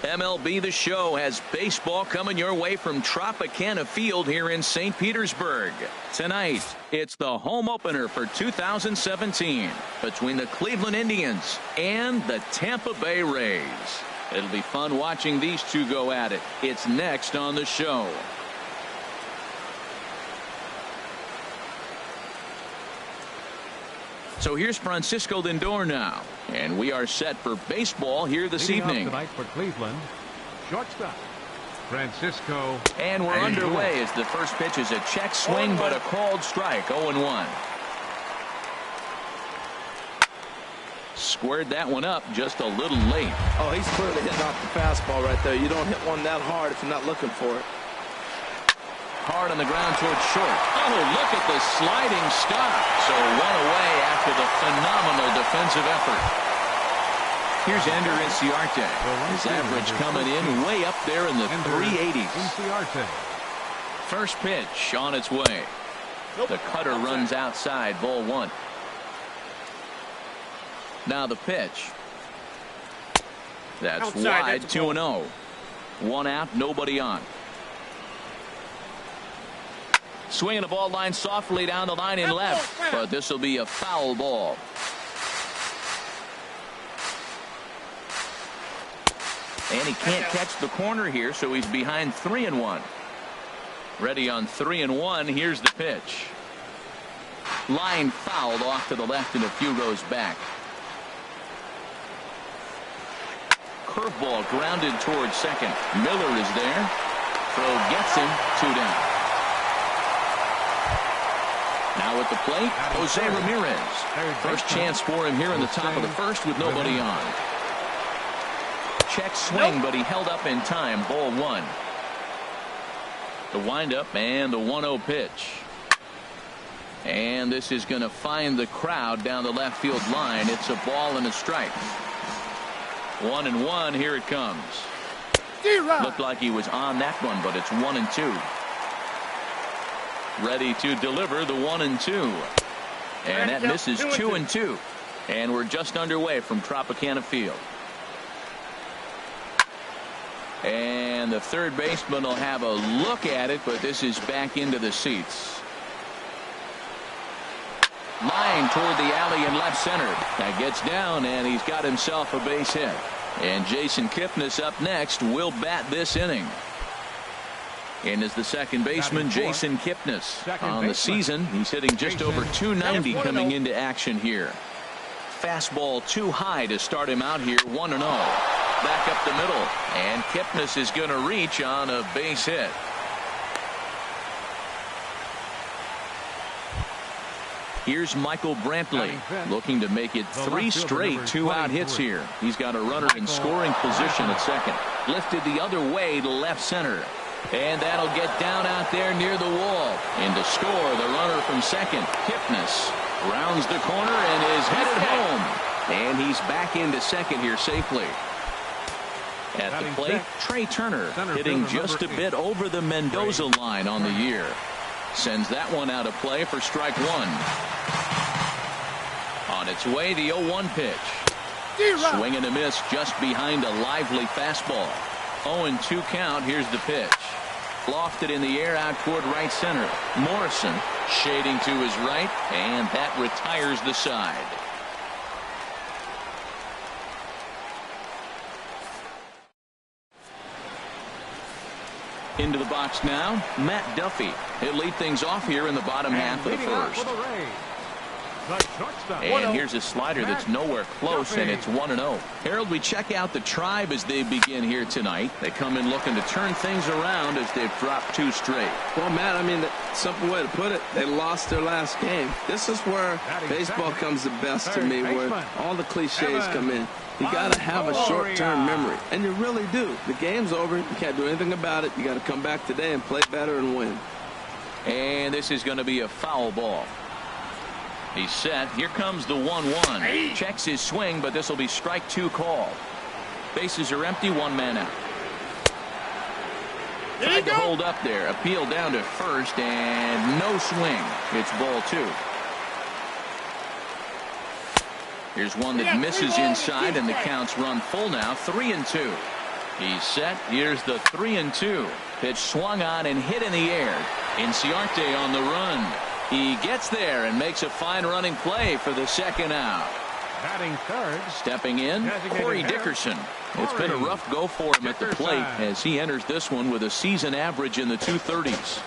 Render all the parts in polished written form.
MLB The Show has baseball coming your way from Tropicana Field here in St. Petersburg. Tonight, it's the home opener for 2017 between the Cleveland Indians and the Tampa Bay Rays. It'll be fun watching these two go at it. It's next on the show. So here's Francisco Lindor now, and we are set for baseball here this evening. Tonight for Cleveland, shortstop Francisco. And we're underway as the first pitch is a check swing, but a called strike. 0-1. Squared that one up just a little late. Oh, he's clearly hitting off the fastball right there. You don't hit one that hard if you're not looking for it. Hard on the ground towards short. Oh, look at the sliding stop. So one away after the phenomenal defensive effort. Here's Ender Inciarte. His average coming in way up there in the 380s. First pitch on its way. The cutter runs outside, ball one. Now the pitch. That's wide, 2-0. One out, nobody on. Swinging the ball line softly down the line in left, but this will be a foul ball. And he can't catch the corner here, so he's behind 3-1. Ready on 3-1. Here's the pitch. Line fouled off to the left and a few rows back. Curveball grounded towards second. Miller is there. Throw gets him. 2 down. Now at the plate, Jose Ramirez. First chance for him here in the top of the first with nobody on. Check swing, but he held up in time. Ball one. The windup and the 1-0 pitch. And this is going to find the crowd down the left field line. It's a ball and a strike. 1-1. Here it comes. Looked like he was on that one, but it's 1-2. Ready to deliver the 1-2. And that misses 2-2. And we're just underway from Tropicana Field. And the third baseman will have a look at it, but this is back into the seats. Line toward the alley in left center. That gets down, and he's got himself a base hit. And Jason Kipnis up next will bat this inning. And is the second baseman, Jason Kipnis. On the season, he's hitting just over 290 coming into action here. Fastball too high to start him out here. 1-0. Back up the middle. And Kipnis is going to reach on a base hit. Here's Michael Brantley looking to make it 3 straight 2-out hits here. He's got a runner in scoring position at second. Lifted the other way to left center. And that'll get down out there near the wall. And to score, the runner from second, Kipnis, rounds the corner and is headed home. And he's back into second here safely. At the plate, Trey Turner hitting just a bit over the Mendoza line on the year. Sends that one out of play for strike one. On its way, the 0-1 pitch. Swing and a miss just behind a lively fastball. 0-2 count. Here's the pitch. Lofted in the air out toward right center. Morrison shading to his right, and that retires the side. Into the box now, Matt Duffy. He'll lead things off here in the bottom half of the first. And here's a slider that's nowhere close, and it's 1-0. Harold, we check out the Tribe as they begin here tonight. They come in looking to turn things around as they've dropped 2 straight. Well, Matt, I mean, the simple way to put it, they lost their last game. This is where baseball comes the best to me, where all the cliches come in. You got to have a short-term memory, and you really do. The game's over. You can't do anything about it. You got to come back today and play better and win. And this is going to be a foul ball. He's set. Here comes the 1-1. Checks his swing, but this will be strike 2 call. Bases are empty. 1 man out. Tried to hold up there. Appeal down to first, and no swing. It's ball 2. Here's one that misses inside, and the counts run full now. 3-2. He's set. Here's the 3-2. Pitch swung on and hit in the air. Inciarte on the run. He gets there and makes a fine running play for the second out. Batting third. Stepping in, Corey Dickerson. It's been a rough go for him at the plate as he enters this one with a season average in the 230s.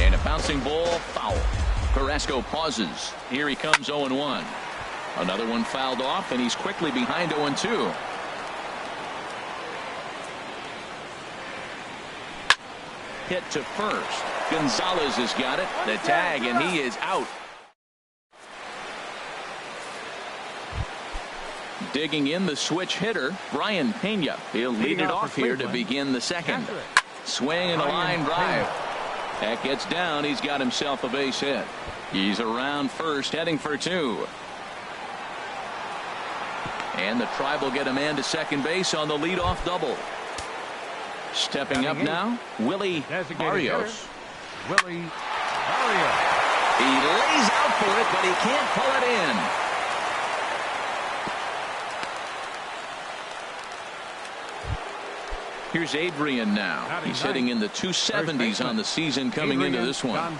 And a bouncing ball, foul. Carrasco pauses. Here he comes 0-1. Another one fouled off, and he's quickly behind 0-2. Hit to first. Gonzalez has got it. The tag, and he is out. Digging in the switch hitter, Brian Pena. He'll lead it off here to begin the second. Swing and a line drive. That gets down. He's got himself a base hit. He's around first, heading for two. And the Tribe will get a man to second base on the leadoff double. Stepping up now, Willie Barrios. Willie Barrios. He lays out for it, but he can't pull it in. Here's Adrian now. He's hitting in the 270s on the season coming into this one.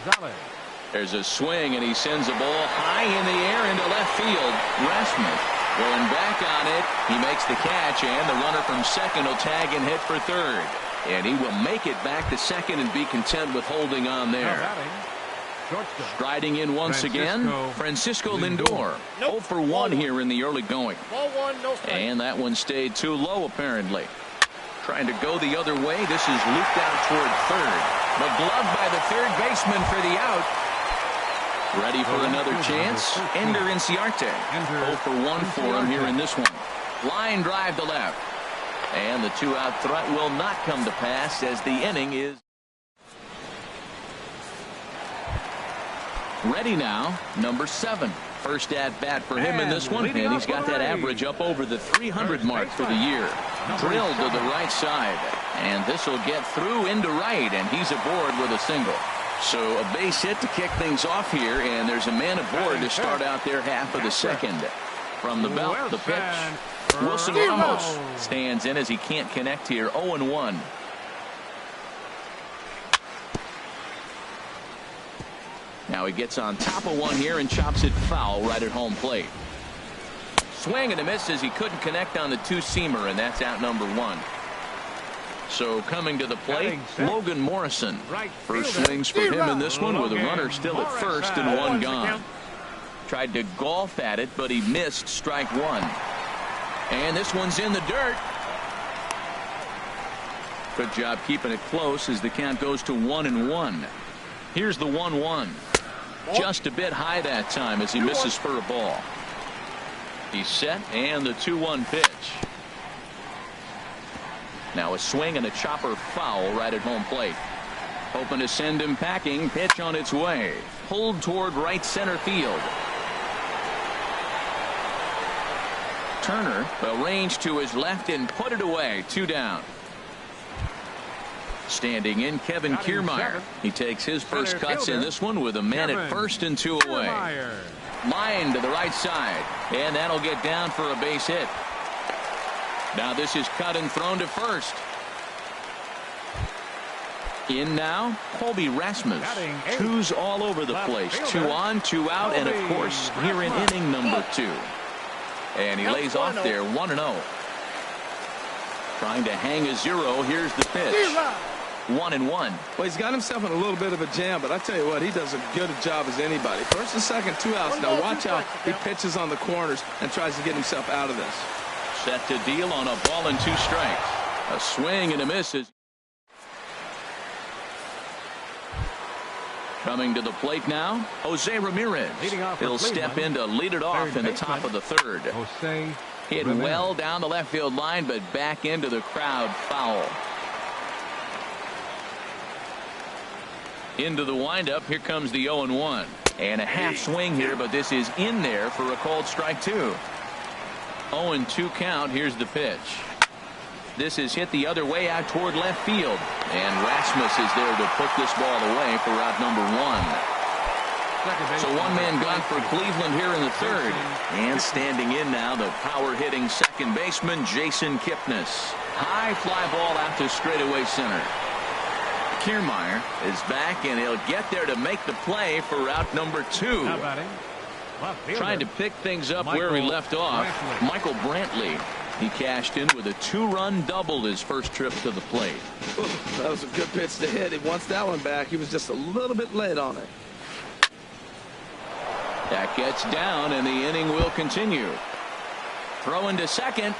There's a swing, and he sends a ball high in the air into left field. Rasmus going back on it. He makes the catch, and the runner from second will tag and hit for third. And he will make it back to second and be content with holding on there. Striding in once again, Francisco Lindor. 0 for 1 here in the early going. And that one stayed too low, apparently. Trying to go the other way. This is looped out toward third. The glove by the third baseman for the out. Ready for another chance. Ender Inciarte. 0 for 1 for him here in this one. Line drive to left. And the two-out threat will not come to pass as the inning is ready now. Number 7. First at bat for him in this one, and he's got that average up over the 300 mark for the year. Drilled to the right side, and this will get through into right, and he's aboard with a single. So a base hit to kick things off here, and there's a man aboard to start out their half of the second. From the belt, the pitch. Wilson Ramos stands in as he can't connect here. 0-1. Now he gets on top of one here and chops it foul right at home plate. Swing and a miss as he couldn't connect on the two-seamer, and that's out number 1. So coming to the plate, Logan Morrison. First swings for him in this one with a runner still at first and one gone. Tried to golf at it, but he missed strike 1. And this one's in the dirt. Good job keeping it close as the count goes to 1-1. Here's the 1-1. Just a bit high that time as he misses for a ball. He's set, and the 2-1 pitch. Now a swing and a chopper foul right at home plate. Hoping to send him packing. Pitch on its way. Pulled toward right center field. Turner will range to his left and put it away. 2 down. Standing in, Kevin Kiermaier. He takes his first cuts in this one with a man at first and 2 away. Line to the right side, and that'll get down for a base hit. Now this is cut and thrown to first. In now, Colby Rasmus. 2s all over the place. 2 on, 2 out, and of course here in inning number 2. And he lays off there 1-0. Trying to hang a 0. Here's the pitch. 1-1. Well, he's got himself in a little bit of a jam, but I tell you what, he does as good a job as anybody. First and second, 2 outs. Now watch how he pitches on the corners and tries to get himself out of this. Set to deal on a ball and 2 strikes. A swing and a miss. Coming to the plate now, Jose Ramirez. He'll step in to lead it off in the top of the third. Hit well down the left field line, but back into the crowd. Foul. Into the windup. Here comes the 0-1. And a half swing here, but this is in there for a called strike 2. 0-2 count. Here's the pitch. This is hit the other way out toward left field. And Rasmus is there to put this ball away for out number 1. So one man gone for Cleveland here in the third. And standing in now, the power-hitting second baseman, Jason Kipnis. High fly ball out to straightaway center. Kiermaier is back, and he'll get there to make the play for route number 2. Trying to pick things up where he left off. Michael Brantley. He cashed in with a 2-run double his first trip to the plate. That was a good pitch to hit. He wants that one back. He was just a little bit late on it. That gets down, and the inning will continue. Throwing to second.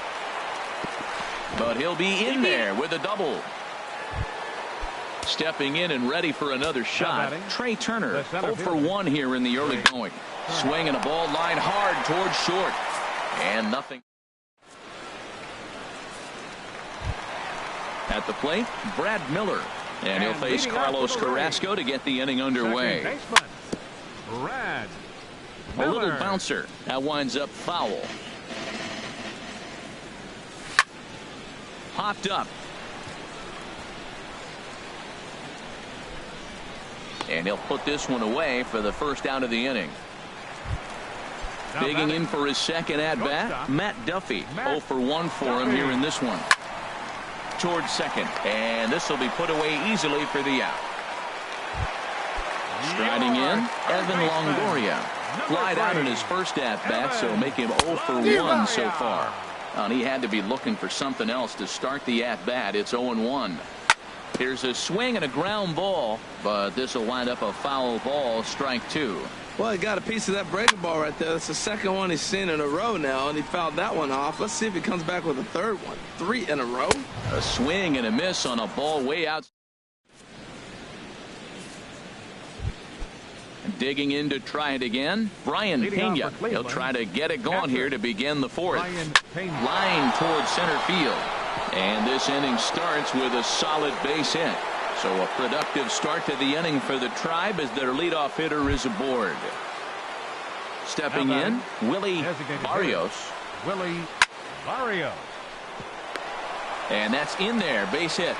But he'll be in there with a double. Stepping in and ready for another shot, Trey Turner. 0 for 1 here in the early going. Swinging a ball line hard towards short. And nothing. At the plate, Brad Miller. And he'll face Carlos Carrasco to get the inning underway. A little bouncer. That winds up foul. Popped up. And he'll put this one away for the first out of the inning. Digging in for his second at-bat, Matt Duffy. 0 for 1 for him here in this one. Towards second. And this will be put away easily for the out. Striding in, Evan Longoria. Flied out in his first at-bat, so make him 0 for 1 so far. And he had to be looking for something else to start the at-bat. It's 0-1. Here's a swing and a ground ball, but this will wind up a foul ball, strike 2. Well, he got a piece of that breaking ball right there. That's the second one he's seen in a row now, and he fouled that one off. Let's see if he comes back with a third one. 3 in a row. A swing and a miss on a ball way out. Digging in to try it again, Brian Pena. He'll try to get it going here to begin the fourth. Line towards center field. And this inning starts with a solid base hit. So a productive start to the inning for the Tribe as their leadoff hitter is aboard. Stepping in, Willie Barrios. And that's in there, base hit.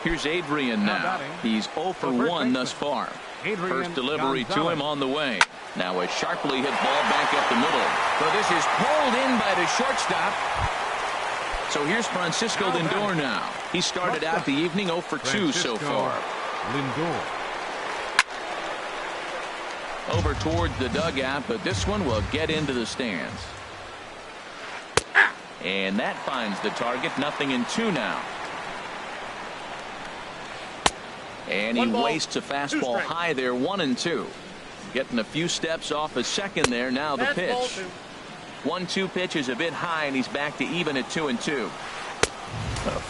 Here's Adrian now. He's 0 for 1 thus far. First delivery to him on the way. Now a sharply hit ball back up the middle. So this is pulled in by the shortstop. So here's Francisco Lindor now. He started out the evening 0 for 2 so far. Over towards the dugout, but this one will get into the stands. And that finds the target. 0-2 now. And he wastes a fastball high there. 1-2. Getting a few steps off his second there. Now the pitch. 1-2 pitch is a bit high, and he's back to even at 2-2. A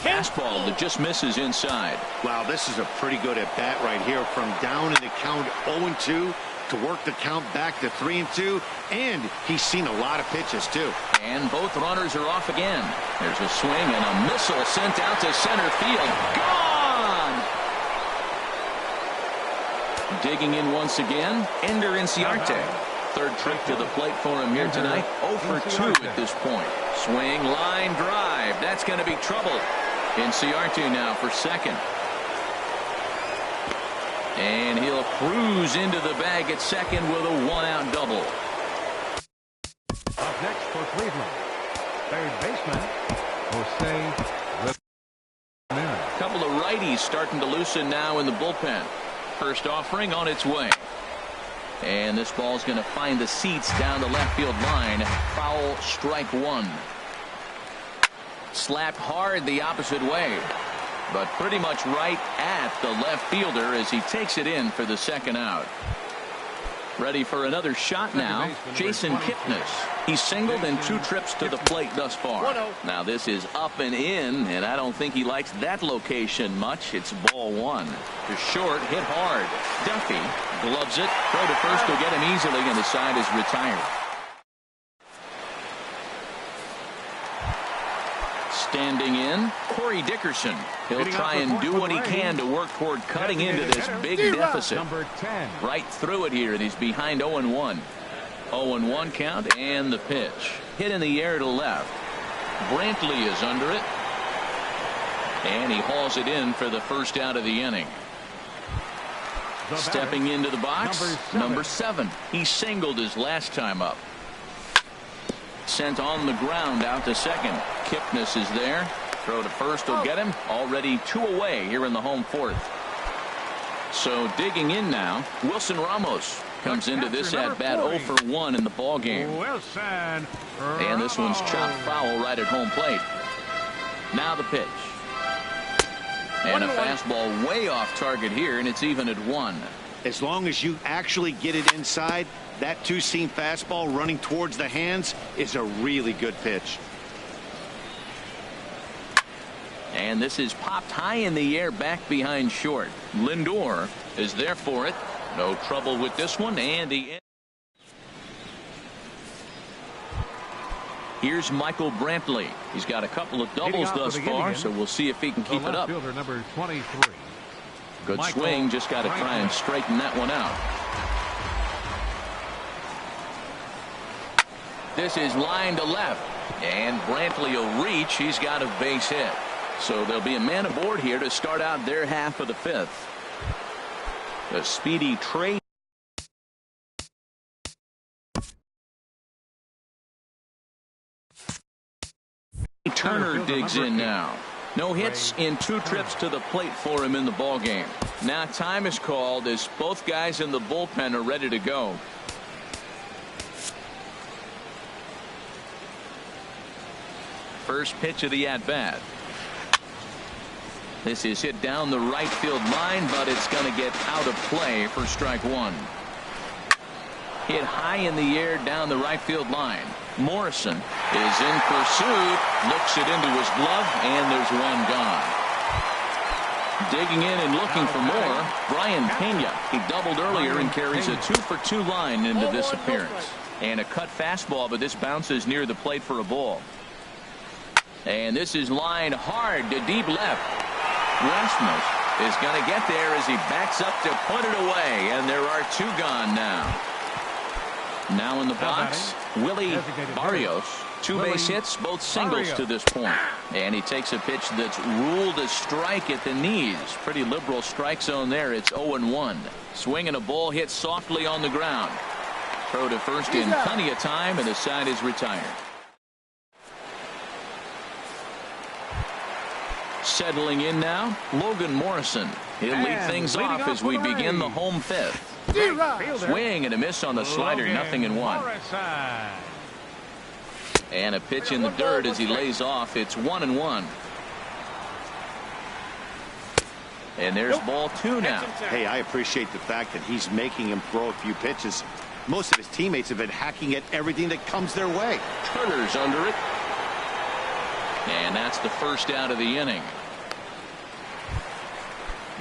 fastball that just misses inside. Wow, this is a pretty good at bat right here. From down in the count 0-2 to work the count back to 3-2, and he's seen a lot of pitches too. And both runners are off again. There's a swing and a missile sent out to center field. Gone! Digging in once again, Ender Inciarte. Third trip to the plate for him here tonight. 0 for 2 at this point. Swing, line drive. That's going to be trouble. Inciarte now for second. And he'll cruise into the bag at second with a 1-out double. Up next for Cleveland, third baseman, Jose. Couple of righties starting to loosen now in the bullpen. First offering on its way. And this ball's going to find the seats down the left field line. Foul, strike 1. Slapped hard the opposite way, but pretty much right at the left fielder as he takes it in for the second out. Ready for another shot now, Jason Kipnis. He's singled in 2 trips to the plate thus far. Now this is up and in, and I don't think he likes that location much. It's ball 1. To short, hit hard. Duffy gloves it. Throw to first will get him easily, and the side is retired. Standing in, Corey Dickerson. He'll try and do what he can to work toward cutting into this big deficit. Right through it here, and he's behind 0-1. 0-1 count, and the pitch. Hit in the air to left. Brantley is under it. And he hauls it in for the first out of the inning. Stepping into the box, number 7. He singled his last time up. Sent on the ground out to second. Kipnis is there. Throw to first will get him. Already 2 away here in the home 4th. So digging in now, Wilson Ramos comes into this at-bat 0 for 1 in the ball game. And this one's chopped foul right at home plate. Now the pitch. And a fastball way off target here, and it's even at 1. As long as you actually get it inside, that two-seam fastball running towards the hands is a really good pitch. And this is popped high in the air back behind short. Lindor is there for it. No trouble with this one. And here's Michael Brantley. He's got a couple of doubles thus far, so we'll see if he can keep it up. Number 23. Good swing. Just got to try and straighten that one out. This is line to left. And Brantley will reach. He's got a base hit. So there'll be a man aboard here to start out their half of the 5th. The speedy trade. Turner digs in now. No hits in 2 trips to the plate for him in the ball game. Now time is called as both guys in the bullpen are ready to go. First pitch of the at-bat. This is hit down the right field line, but it's going to get out of play for strike 1. Hit high in the air down the right field line. Morrison is in pursuit, looks it into his glove, and there's one gone. Digging in and looking for more, Brian Pena. He doubled earlier and carries a 2-for-2 line into this appearance. And a cut fastball, but this bounces near the plate for a ball. And this is lined hard to deep left. Rasmus is going to get there as he backs up to put it away, and there are 2 gone now. Now in the box, Willie Barrios. 2 base hits, both singles to this point. And he takes a pitch that's ruled a strike at the knees. Pretty liberal strike zone there. It's 0-1. Swing and a ball hit softly on the ground. Throw to first in plenty of time, and the side is retired. Settling in now, Logan Morrison. He'll lead things off as we begin the home 5th. Swing and a miss on the slider, 0-1. And a pitch in the dirt as he lays off. It's 1-1. And there's ball 2 now. Hey, I appreciate the fact that he's making him throw a few pitches. Most of his teammates have been hacking at everything that comes their way. Turner's under it. And that's the first out of the inning.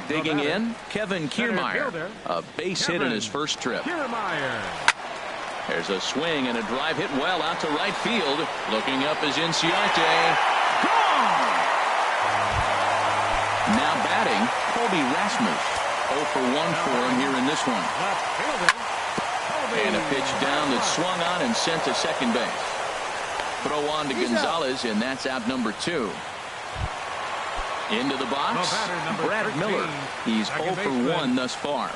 Digging in, Kevin Kiermaier. A base hit in his first trip. There's a swing and a drive hit well out to right field. Looking up is Inciarte. Gone! Now batting, Colby Rasmus. 0 for 1 for him here in this one. And a pitch down that swung on and sent to second base. Throw on to Gonzalez, and that's out number 2. Into the box, Brad Miller. He's 0 for 1 thus far.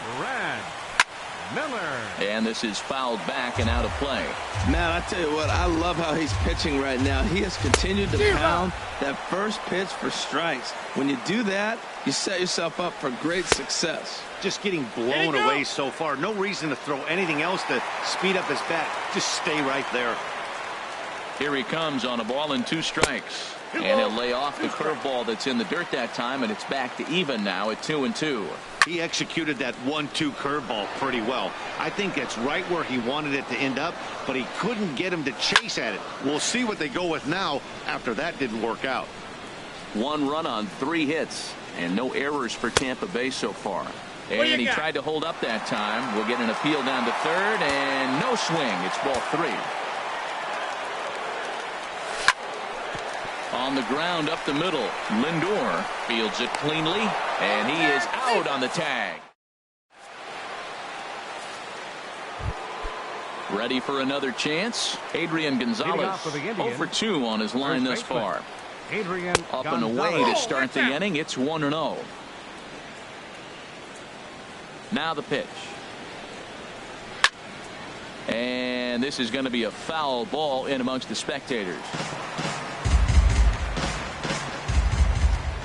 And this is fouled back and out of play. Man, I tell you what, I love how he's pitching right now. He has continued to pound that first pitch for strikes. When you do that, you set yourself up for great success. Just getting blown away so far. No reason to throw anything else to speed up his bat. Just stay right there. Here he comes on a ball and 2 strikes. And he'll lay off the curveball that's in the dirt that time, and it's back to even now at 2-2. He executed that 1-2 curveball pretty well. I think that's right where he wanted it to end up, but he couldn't get him to chase at it. We'll see what they go with now after that didn't work out. 1 run on 3 hits, and no errors for Tampa Bay so far. And he tried to hold up that time. We'll get an appeal down to third, and no swing. It's ball 3. On the ground up the middle, Lindor fields it cleanly, and he is out on the tag. Ready for another chance? Adrian Gonzalez, 0 for 2 on his line thus far. Up and away to start the inning. It's 1-0. Now the pitch. And this is going to be a foul ball in amongst the spectators.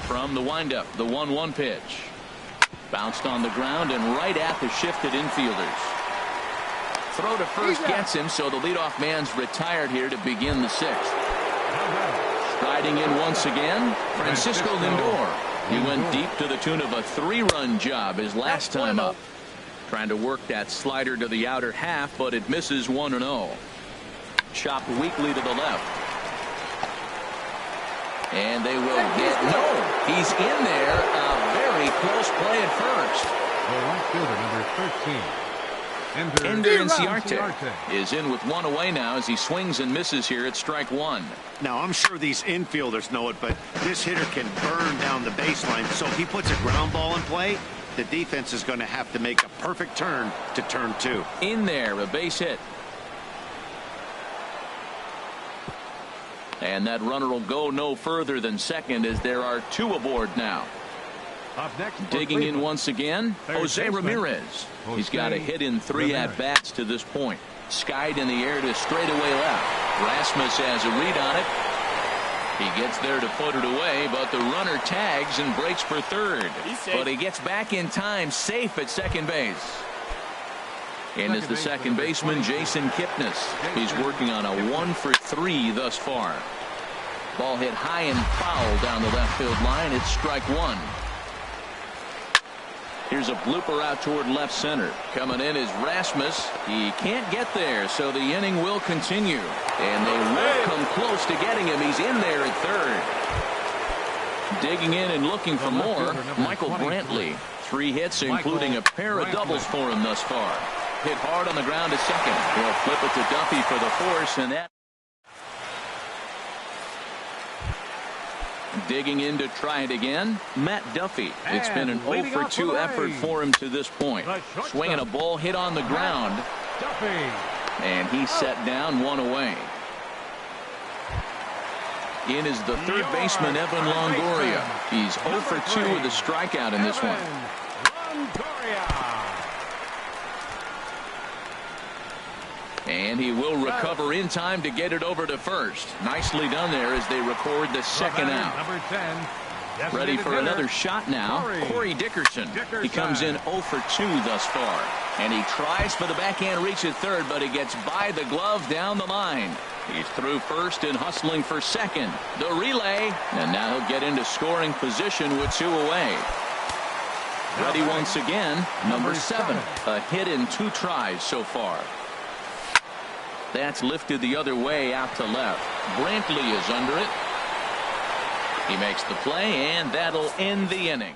From the windup, the 1-1 pitch. Bounced on the ground and right at the shifted infielders. Throw to first gets him, so the leadoff man's retired here to begin the 6th. Striding in once again, Francisco Lindor. He went deep to the tune of a 3-run job his last time up. Trying to work that slider to the outer half, but it misses 1-0. Chopped weakly to the left. And they will get he's in there. A very close play at first. The right fielder, number 13. Ender Inciarte is in with one away now as he swings and misses here at strike 1. Now, I'm sure these infielders know it, but this hitter can burn down the baseline. So if he puts a ground ball in play, the defense is going to have to make a perfect turn to turn 2. In there, a base hit. And that runner will go no further than second as there are 2 aboard now. Up next, digging in once again, Jose Ramirez. He's got a hit in 3 at-bats to this point. Skied in the air to straightaway left. Rasmus has a read on it. He gets there to put it away, but the runner tags and breaks for third. But he gets back in time, safe at second base. In is the second baseman, Jason Kipnis. He's working on a 1 for 3 thus far. Ball hit high and foul down the left field line. It's strike 1. Here's a blooper out toward left center. Coming in is Rasmus. He can't get there, so the inning will continue. And they will come close to getting him. He's in there at third. Digging in and looking for more, Michael Brantley. 3 hits, including a pair of doubles for him thus far. Hit hard on the ground to second. He'll flip it to Duffy for the force, and that. Digging in to try it again, Matt Duffy. It's been an 0 for 2 effort for him to this point. Swinging a ball hit on the ground. And he's set down 1 away. In is the third baseman, Evan Longoria. He's 0 for 2 with a strikeout in this one. And he will recover in time to get it over to first. Nicely done there as they record the second out. Ready for another shot now, Corey Dickerson. He comes in 0 for 2 thus far. And he tries for the backhand reach at third, but he gets by the glove down the line. He's through first and hustling for second. The relay, and now he'll get into scoring position with 2 away. Ready once again, number 7. A hit in 2 tries so far. That's lifted the other way out to left. Brantley is under it. He makes the play, and that'll end the inning.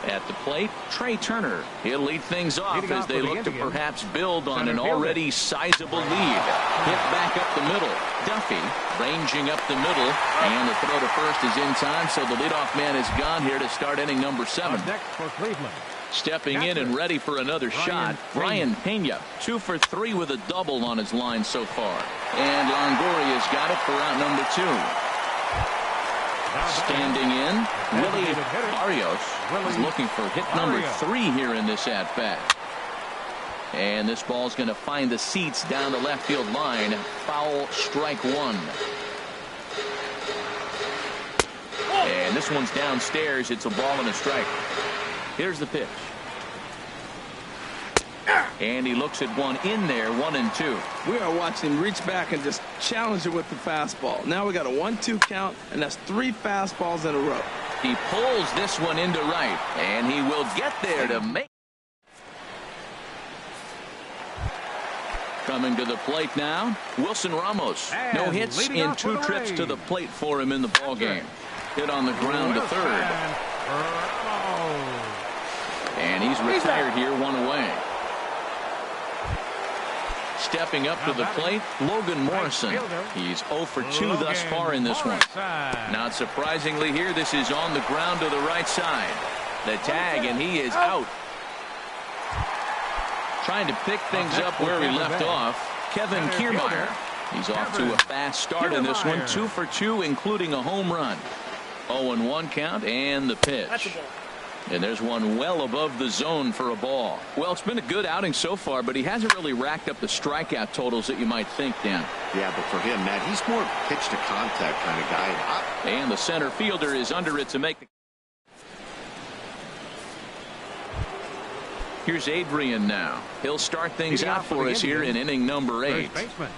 At the plate, Trey Turner. He'll lead things off as they look to perhaps build on an already sizable lead. Hit back up the middle. Duffy ranging up the middle, and the throw to first is in time, so the leadoff man is gone here to start inning number 7. Next for Cleveland. Stepping in and ready for another shot, Ryan Pena. 2 for 3 with a double on his line so far. And Longoria's got it for out number 2. Standing in, Willie Barrios is looking for hit number 3 here in this at-bat. And this ball's going to find the seats down the left field line. Foul, strike 1. And this one's downstairs. It's a ball and a strike. Here's the pitch. And he looks at one in there, 1-2. We are watching him reach back and just challenge it with the fastball. Now we got a 1-2 count, and that's 3 fastballs in a row. He pulls this one into right, and he will get there to make. Coming to the plate now, Wilson Ramos. No hits in 2 trips to the plate for him in the ballgame. Hit on the ground to third. And he's retired here, 1 away. Stepping up to the plate, Logan Morrison. He's 0 for 2 thus far in this one. Not surprisingly here, this is on the ground to the right side. The tag, and he is out. Trying to pick things up where he left off, Kevin Kiermaier. He's off to a fast start in this one, 2 for 2, including a home run. 0-1 count and the pitch. And there's one well above the zone for a ball. Well, it's been a good outing so far, but he hasn't really racked up the strikeout totals that you might think, Dan. Yeah, but for him, Matt, he's more pitch to contact kind of guy. And the center fielder is under it to make the. Here's Adrian now. He'll start things out for us here in inning number 8. First baseman,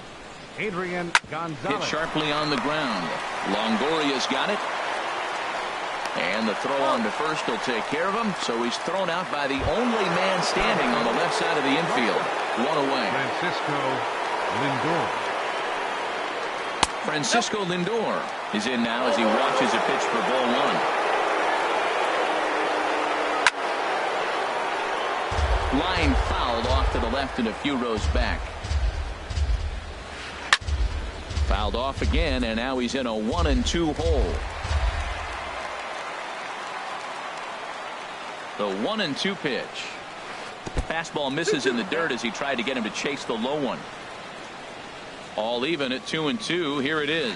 Adrian Gonzalez. Hit sharply on the ground. Longoria's got it. And the throw on to first will take care of him. So he's thrown out by the only man standing on the left side of the infield. One away. Francisco Lindor is in now as he watches a pitch for ball 1. Line fouled off to the left and a few rows back. Fouled off again, and now he's in a 1-2 hole. The 1-2 pitch. Fastball misses in the dirt as he tried to get him to chase the low one. All even at 2-2. Here it is.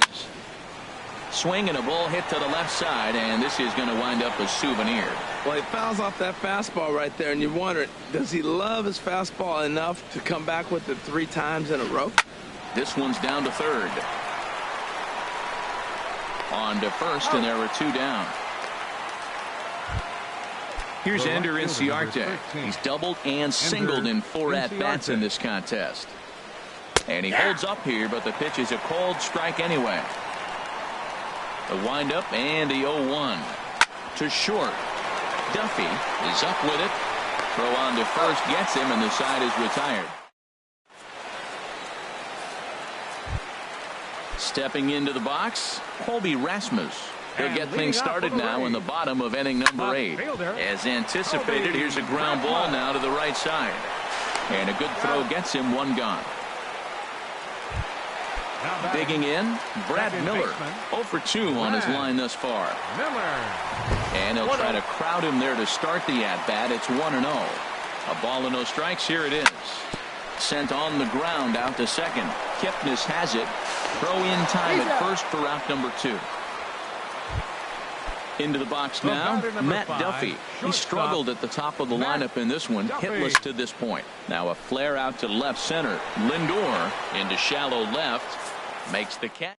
Swing and a ball hit to the left side, and this is going to wind up a souvenir. Well, he fouls off that fastball right there, and you're wondering, does he love his fastball enough to come back with it 3 times in a row? This one's down to third. On to first, and there were 2 down. Here's Ender Inciarte. He's doubled and singled in 4 at-bats in this contest. And he holds up here, but the pitch is a cold strike anyway. The windup and the 0-1. To short. Duffy is up with it. Throw on to first gets him, and the side is retired. Stepping into the box, Colby Rasmus. He'll get things started now in the bottom of inning number 8. As anticipated, here's a ground ball now to the right side. And a good throw gets him 1 gone. Digging in, Brad Miller. 0 for 2 on his line thus far. And he'll try to crowd him there to start the at-bat. It's 1-0. A ball and no strikes. Here it is. Sent on the ground out to second. Kipnis has it. Throw in time at first for out number 2. Into the box now, Matt Duffy. He struggled at the top of the lineup in this one, hitless to this point. Now a flare out to left center. Lindor into shallow left. Makes the catch.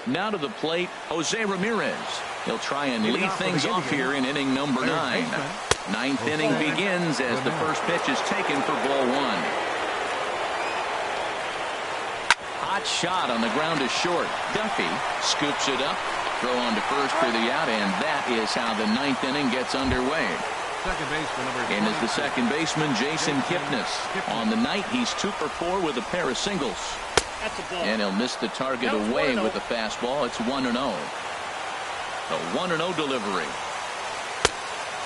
Now to the plate, Jose Ramirez. He'll try and lead things off here in inning number 9. 9th inning begins as the first pitch is taken for ball 1. Hot shot on the ground to short. Duffy scoops it up. Throw on to first for the out, and that is how the 9th inning gets underway. In is the second baseman, Jason Kipnis. On the night, he's 2 for 4 with a pair of singles. And he'll miss the target away with the fastball. It's 1-0. The 1-0 delivery.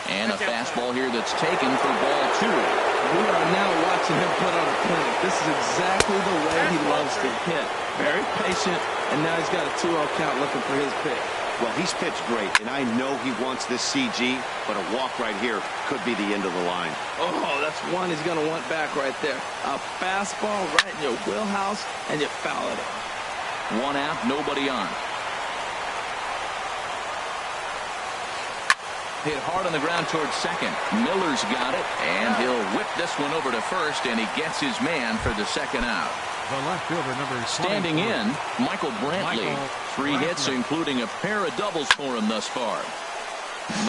And a fastball here that's taken for ball 2. We are now watching him put on a clinic. This is exactly the way he loves to hit. Very patient, and now he's got a 2-0 count looking for his pitch. Well, he's pitched great, and I know he wants this CG, but a walk right here could be the end of the line. Oh, that's one he's going to want back right there. A fastball right in your wheelhouse, and you foul it. 1 out, nobody on. Hit hard on the ground towards second. Miller's got it, and he'll whip this one over to first, and he gets his man for the second out. The left fielder, number standing in, Michael Brantley. 3 hits, including a pair of doubles for him thus far.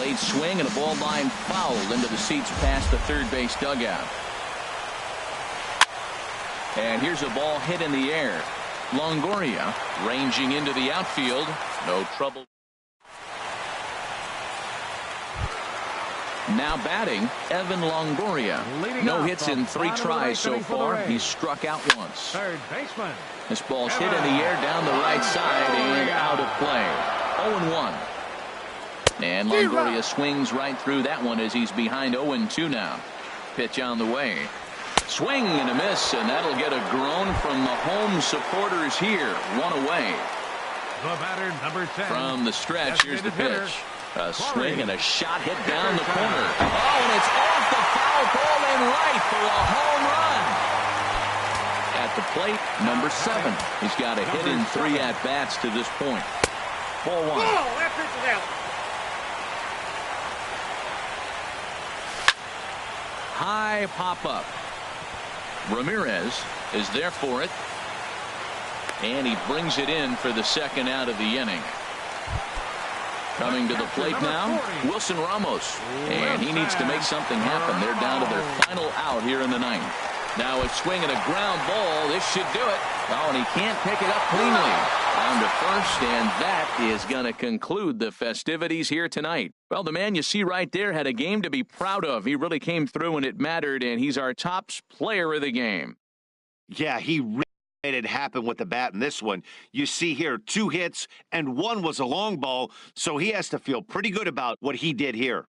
Late swing and a ball line fouled into the seats past the third base dugout. And here's a ball hit in the air. Longoria ranging into the outfield. No trouble. Now batting, Evan Longoria. No hits in 3 tries so far. He's struck out once. Third baseman. This ball's hit in the air down the right side and out of play. 0-1. And Longoria swings right through that one as he's behind 0-2 now. Pitch on the way. Swing and a miss, and that'll get a groan from the home supporters here. 1 away. The batter, number 10. From the stretch, here's the pitch. A swing and a shot hit down the corner. Oh, and it's off the foul pole and right for a home run. At the plate, number 7. He's got a hit in 3 at-bats to this point. Ball 1. That pitch is out. High pop-up. Ramirez is there for it. And he brings it in for the second out of the inning. Coming to the plate now, Wilson Ramos. And he needs to make something happen. They're down to their final out here in the 9th. Now a swing and a ground ball. This should do it. Oh, and he can't pick it up cleanly. On to first, and that is going to conclude the festivities here tonight. Well, the man you see right there had a game to be proud of. He really came through when it mattered, and he's our top player of the game. Yeah, he really made it happen with the bat in this one. You see here 2 hits, and 1 was a long ball, so he has to feel pretty good about what he did here.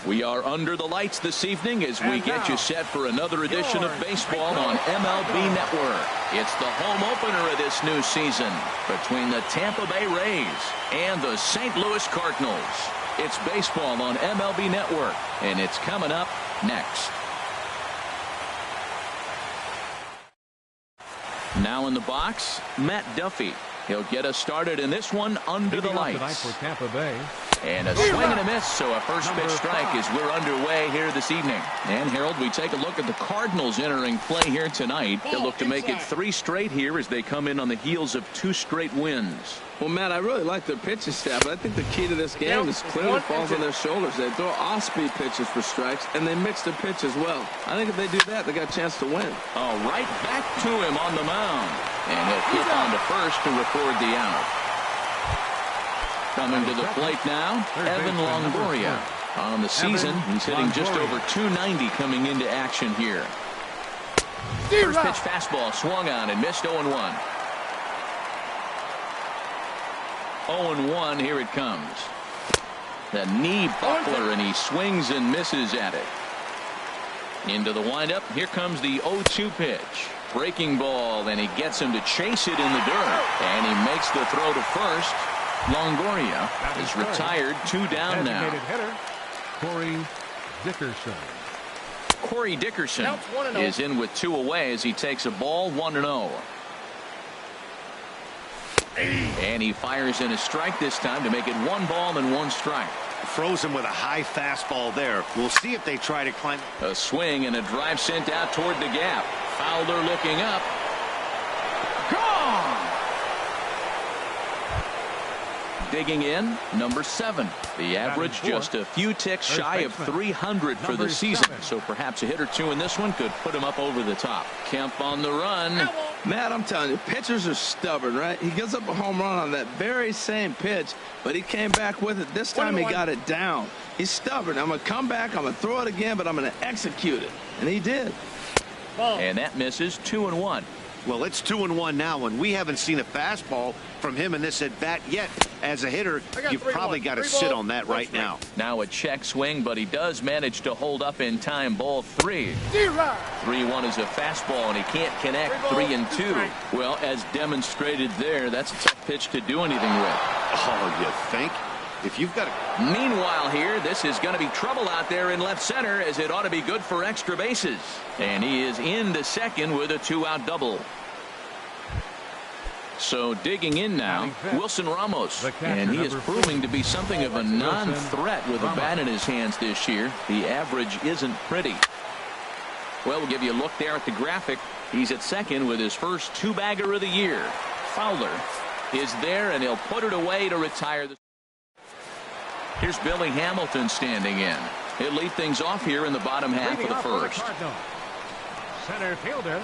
We are under the lights this evening as we get you set for another edition of baseball on MLB Network. It's the home opener of this new season between the Tampa Bay Rays and the St. Louis Cardinals. It's baseball on MLB Network, and it's coming up next. Now in the box, Matt Duffy. He'll get us started in this one under the lights. For Tampa Bay. And a swing and a miss, so a first pitch strike as we're underway here this evening. And Harold, we take a look at the Cardinals entering play here tonight. They'll look to make it 3 straight here as they come in on the heels of 2 straight wins. Well, Matt, I really like their pitching staff, but I think the key to this game is clearly falls on their shoulders. They throw off-speed pitches for strikes, and they mix their pitch as well. I think if they do that, they got a chance to win. Oh, right back to him on the mound. And he'll kick on to first to record the out. Coming to the plate now, Evan Longoria. On the season, he's hitting just over 290 coming into action here. First pitch fastball swung on and missed 0-1. 0-1, here it comes. The knee buckler, and he swings and misses at it. Into the windup, here comes the 0-2 pitch. Breaking ball, and he gets him to chase it in the dirt. And he makes the throw to first. Longoria is retired, 2 down now. Corey Dickerson is in with 2 away as he takes a ball, 1-0. And he fires in a strike this time to make it 1 ball and 1 strike. Throws him with a high fastball there. We'll see if they try to climb. A swing and a drive sent out toward the gap. Fowler looking up. Gone! Digging in, number 7. The average just a few ticks shy of 300 for the season. So perhaps a hit or 2 in this one could put him up over the top. Kemp on the run. Matt, I'm telling you, pitchers are stubborn, right? He gives up a home run on that very same pitch, but he came back with it. This time he got it down. He's stubborn. I'm going to come back, I'm going to throw it again, but I'm going to execute it. And he did. And that misses, 2-1. Well, it's 2-1 now, and we haven't seen a fastball from him in this at bat yet. As a hitter, you've probably got to sit on that right now. Now a check swing, but he does manage to hold up in time. Ball 3. 3-1 is a fastball, and he can't connect. 3-2. Well, as demonstrated there, that's a tough pitch to do anything with. Oh, you think? If you've got a... Meanwhile here, this is going to be trouble out there in left center, as it ought to be good for extra bases. And he is into second with a 2-out double. So digging in now, Wilson Ramos, and he is proving to be something of a non-threat with a bat in his hands this year. The average isn't pretty. Well, we'll give you a look there at the graphic. He's at second with his first 2-bagger of the year. Fowler is there, and he'll put it away to retire the... Here's Billy Hamilton standing in. He'll lead things off here in the bottom half of the first. Center fielder.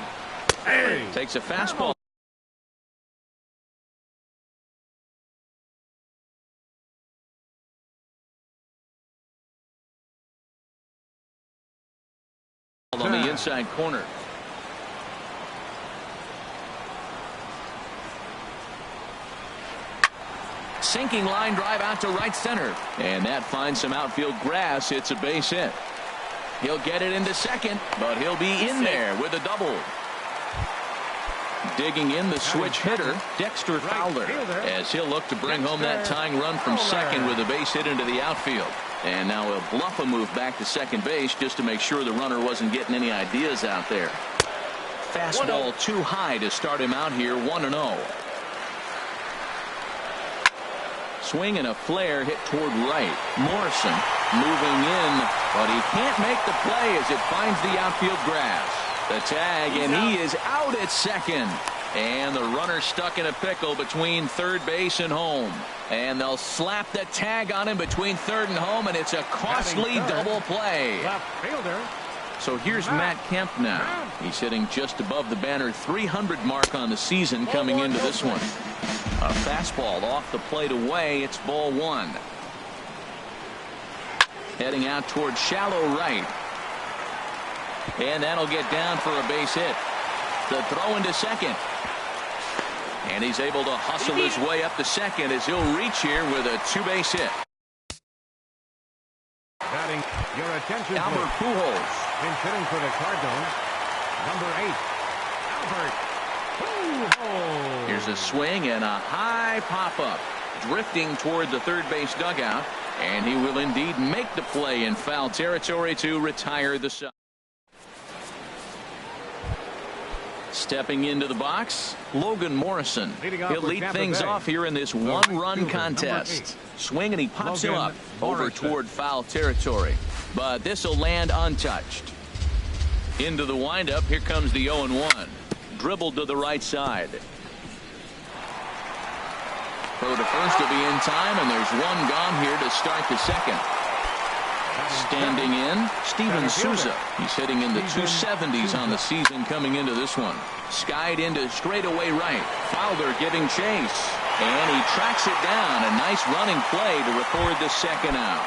Takes a fastball. On the inside corner. Sinking line drive out to right center, and that finds some outfield grass. It's a base hit. He'll get it into second, but he'll be in there with a double. Digging in, the switch hitter, Dexter Fowler, as he'll look to bring home that tying run from second with a base hit into the outfield. And now he'll bluff a move back to second base just to make sure the runner wasn't getting any ideas out there. Fastball too high to start him out here, 1-0. Swing and a flare hit toward right. Morrison moving in, but he can't make the play as it finds the outfield grass. The tag, and he is out at second. And the runner stuck in a pickle between third base and home. And they'll slap the tag on him between third and home, and it's a costly double play. So here's Matt Kemp now. He's hitting just above the banner 300 mark on the season coming into this one. A fastball off the plate away. It's ball 1. Heading out toward shallow right. And that'll get down for a base hit. The throw into second. And he's able to hustle his way up to second as he'll reach here with a 2-base hit. Batting your attention, Albert Pujols. in hitting for the Cardinals, number 8, Albert Pujols. Here's a swing and a high pop-up, drifting toward the third base dugout, and he will indeed make the play in foul territory to retire the side. Stepping into the box, Logan Morrison. He'll lead things off here in this one-run contest. Swing and he pops him up over toward foul territory. But this will land untouched. Into the windup, here comes the 0-1. Dribbled to the right side. Throw to first will be in time, and there's one gone here to start the second. Standing in, Steven Souza. He's hitting in the 270s on the season coming into this one. Skied into straightaway right. Fowler giving chase. And he tracks it down. A nice running play to record the second out.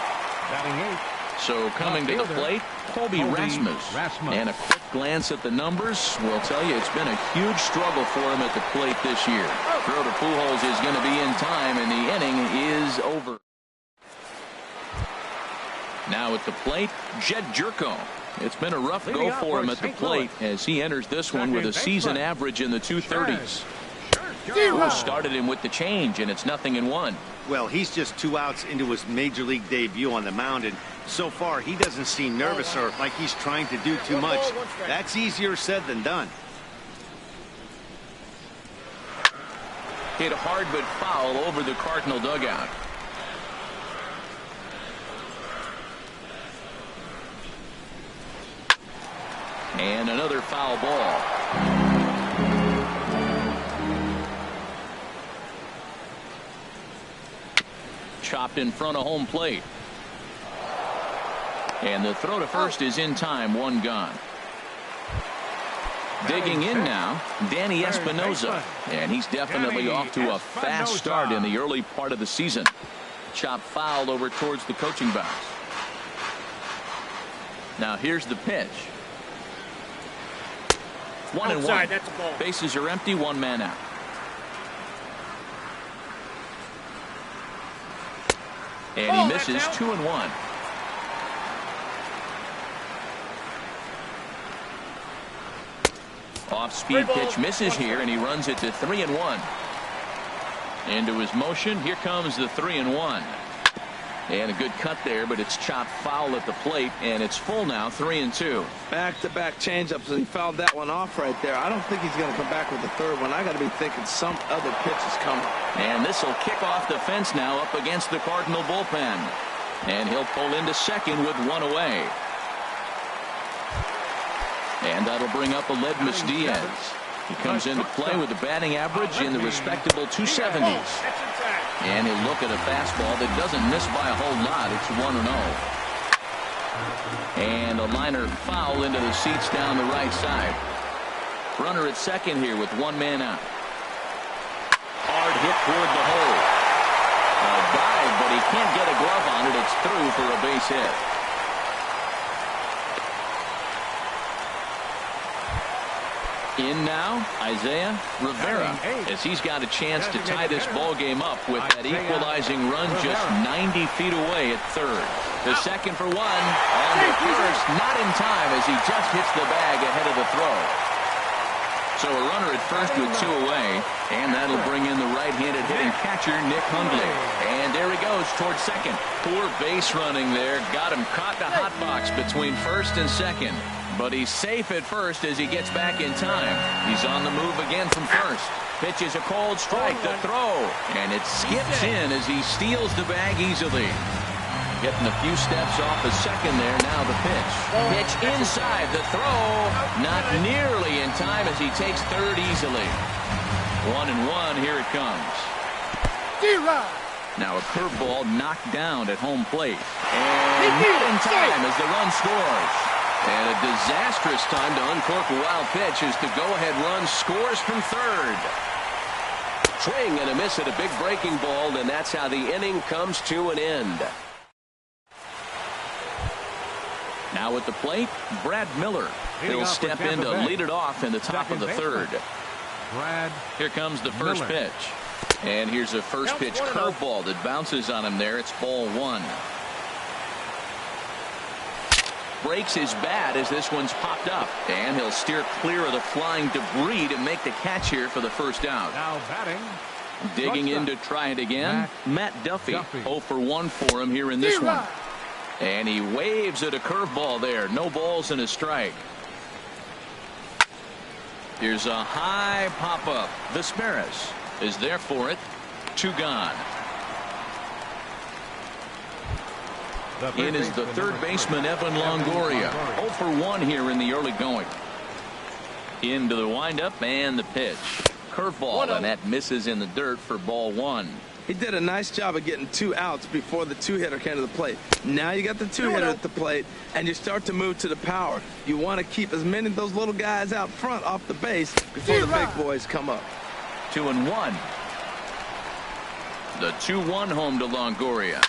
Batting 8. So coming to the plate, Colby Rasmus. And a quick glance at the numbers will tell you it's been a huge struggle for him at the plate this year. Throw to Pujols is going to be in time, and the inning is over. Now at the plate, Jed Jerko. It's been a rough go for him at the plate as he enters this one with a season average in the 230s. Started him with the change, and it's 0-1. Well, he's just 2 outs into his major league debut on the mound, and so far he doesn't seem nervous or like he's trying to do too much. That's easier said than done. Hit hard but foul over the Cardinal dugout. And another foul ball. Chopped in front of home plate. And the throw to first is in time, one gone. Digging in now, Danny Espinoza. And he's definitely off to a fast start in the early part of the season. Chop fouled over towards the coaching box. Now here's the pitch. 1-1. That's a ball. Bases are empty, one man out. And he misses 2-1. Off-speed pitch misses here, and he runs it to 3-1. Into his motion, here comes the 3-1. And a good cut there, but it's chopped foul at the plate, and it's full now, 3-2. Back-to-back changeups, and he fouled that one off right there. I don't think he's going to come back with the third one. I got to be thinking some other pitch is coming. And this will kick off the fence now up against the Cardinal bullpen. And he'll pull into second with one away. And that'll bring up Aledmus Diaz. He comes into play with a batting average in the respectable 270s. And he'll look at a fastball that doesn't miss by a whole lot. It's 1-0. And a liner foul into the seats down the right side. Runner at second here with one man out. Hard hit toward the hole. A dive, but he can't get a glove on it. It's through for a base hit. In now, Isaiah Rivera, as he's got a chance to tie this ball game up with that equalizing run just 90 feet away at third. The second for one, on the first, not in time as he just hits the bag ahead of the throw. So a runner at first with two away, and that'll bring in the right-handed hitting catcher, Nick Hundley. And there he goes towards second. Poor base running there, got him caught in a hot box between first and second. But he's safe at first as he gets back in time. He's on the move again from first. Pitches a cold strike, the throw, and it skips in as he steals the bag easily. Getting a few steps off the second there, now the pitch. Pitch inside, the throw, not nearly in time as he takes third easily. 1-1, here it comes. Now a curveball knocked down at home plate. And not in time as the run scores. And a disastrous time to uncork a wild pitch as the go-ahead run scores from third. Swing and a miss at a big breaking ball, and that's how the inning comes to an end. Now at the plate, Brad Miller. He'll step in to lead it off in the top of the third. Here comes the first pitch. And here's a first pitch curveball that bounces on him there. It's ball one. Breaks his bat as this one's popped up, and he'll steer clear of the flying debris to make the catch here for the first out. Now batting. Digging in to try it again, Matt Duffy. 0 for 1 for him here in this one. And he waves at a curveball there. No balls and a strike. Here's a high pop-up. Vesperis is there for it. 2 gone. In is the third baseman, Evan Longoria. 0 for 1 here in the early going. Into the windup and the pitch. Curveball, and that misses in the dirt for ball 1. He did a nice job of getting 2 outs before the 2-hitter came to the plate. Now you got the 2-hitter at the plate, and you start to move to the power. You want to keep as many of those little guys out front off the base before the big boys come up. 2-1. The 2-1 home to Longoria.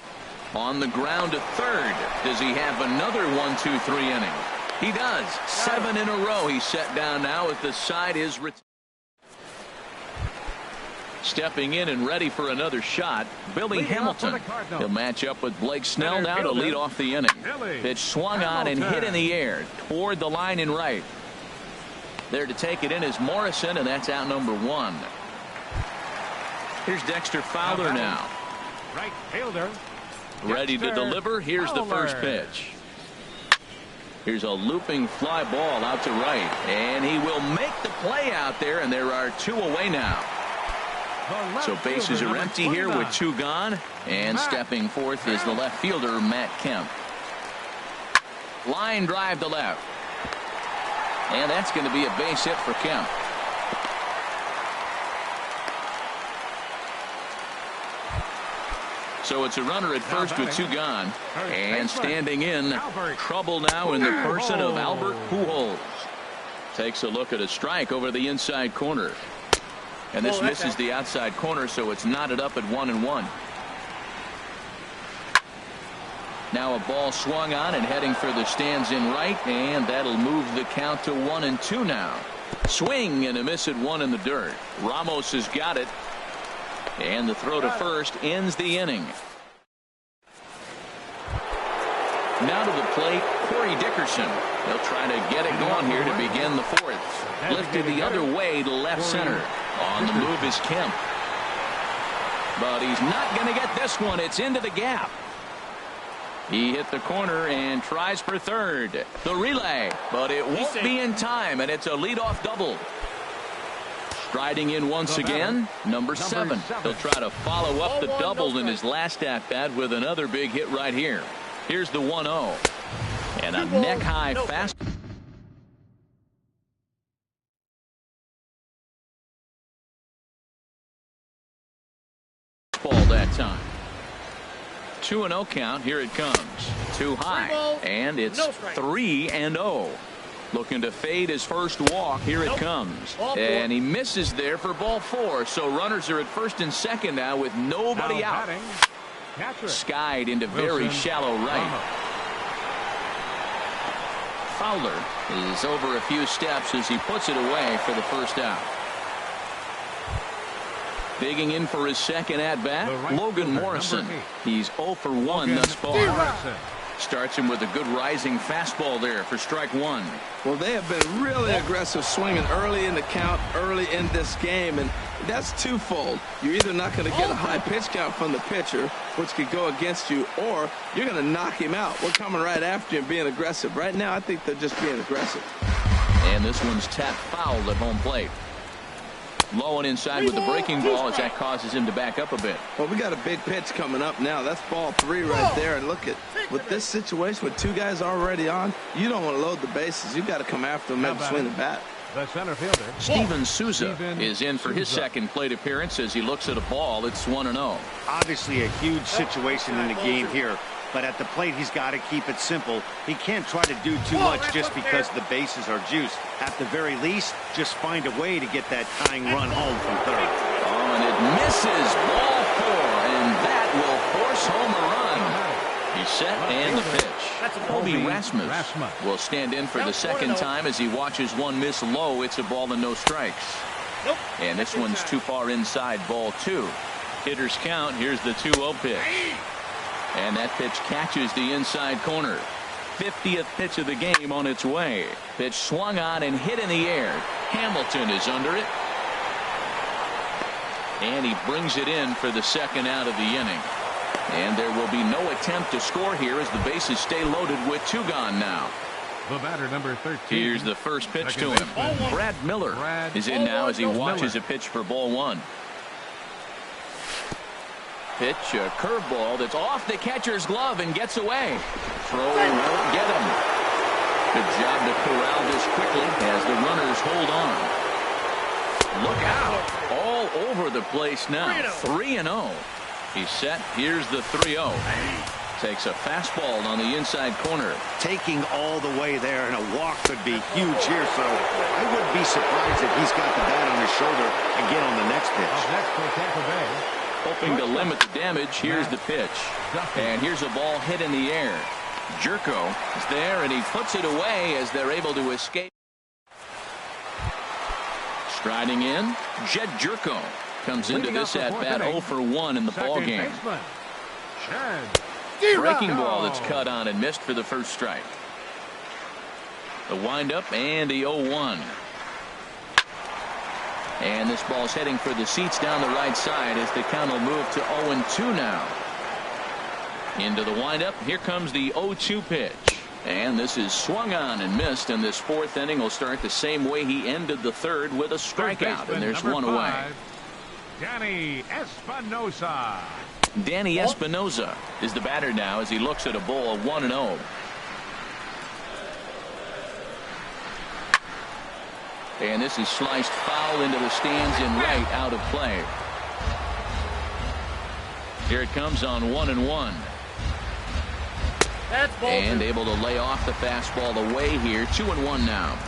On the ground to third. Does he have another 1-2-3 inning? He does. 7 in a row. He's set down now at the side. His stepping in and ready for another shot, Billy Hamilton. He'll match up with Blake Snell now to lead off the inning. Pitch swung on and hit in the air toward the line and right. There to take it in is Morrison, and that's out number 1. Here's Dexter Fowler now. Right fielder. Ready to deliver. Here's the first pitch. Here's a looping fly ball out to right, and he will make the play out there, and there are 2 away now. So bases are empty here with 2 gone, and stepping forth is the left fielder, Matt Kemp. Line drive to left, and that's going to be a base hit for Kemp. So it's a runner at first with 2 gone, and standing in, trouble now in the person of Albert Pujols. Takes a look at a strike over the inside corner. And this misses the outside corner, so it's knotted up at 1-1. Now a ball swung on and heading for the stands in right, and that'll move the count to 1-2 now. Swing and a miss at 1 in the dirt. Ramos has got it. And the throw to first ends the inning. Now to the plate, Corey Dickerson. They'll try to get it going here to begin the 4th. Lifted the other way to left center. On the move is Kemp. But he's not going to get this one. It's into the gap. He hit the corner and tries for third. The relay, but it won't be in time, and it's a leadoff double. Striding in once again, number 7. He'll try to follow up the double in his last at-bat with another big hit right here. Here's the 1-0. And a neck-high fast. Ball that time. 2-0 count. Here it comes. Too high. And it's 3-0. Looking to fade his first walk. Here it comes. And he misses there for ball 4. So runners are at first and second now with nobody out. Skied into very shallow right. Fowler is over a few steps as he puts it away for the first out. Digging in for his second at-bat, Logan Morrison. He's 0 for 1 thus far. Starts him with a good rising fastball there for strike 1. Well, they have been really aggressive swinging early in the count, early in this game, and that's twofold. You're either not going to get a high pitch count from the pitcher, which could go against you, or you're going to knock him out. We're coming right after you and being aggressive. Right now, I think they're just being aggressive. And this one's tapped foul at home plate. Low and inside with the breaking ball as that causes him to back up a bit. Well, we got a big pitch coming up now. That's ball 3 right there. And look at, with this situation with 2 guys already on, you don't want to load the bases. You've got to come after them, maybe swing the bat. The center fielder, Steven Souza is in for his second plate appearance as he looks at a ball. It's 1-0. Obviously a huge situation in the game here. But at the plate, he's got to keep it simple. He can't try to do too much just because the bases are juiced. At the very least, just find a way to get that tying run home from third. Oh, and it misses. Ball 4, and that will force home a run. He's set and the pitch. Kobe Rasmus will stand in for the second time as he watches one miss low. It's a ball and no strikes. And this one's too far inside, ball 2. Hitters count. Here's the 2-0 pitch. And that pitch catches the inside corner. 50th pitch of the game on its way. Pitch swung on and hit in the air. Hamilton is under it. And he brings it in for the second out of the inning. And there will be no attempt to score here as the bases stay loaded with 2 gone now. The batter, number 13. Here's the first pitch to him. Brad Miller is in now as he watches a pitch for ball one. Pitch, a curveball that's off the catcher's glove and gets away. Throw won't get him. Good job to corral this quickly as the runners hold on. Look out. All over the place now. 3-0. He's set. Here's the 3-0. Takes a fastball on the inside corner. Taking all the way there, and a walk could be huge here, so I wouldn't be surprised if he's got the bat on his shoulder again on the next pitch. Next for Tampa Bay. Hoping to limit the damage. Here's the pitch. And here's a ball hit in the air. Jerko is there, and he puts it away as they're able to escape. Striding in, Jed Jerko comes into this at-bat 0 for 1 in the ball game. Breaking ball that's cut on and missed for the first strike. The windup and the 0-1. And this ball's heading for the seats down the right side as the count will move to 0-2 now. Into the windup. Here comes the 0-2 pitch. And this is swung on and missed, and this fourth inning will start the same way he ended the third with a strikeout, and there's one away. Danny Espinosa. Danny Espinosa is the batter now as he looks at a ball 1-0. And this is sliced foul into the stands in right, out of play. Here it comes on 1-1. And able to lay off the fastball away here. 2-1 now.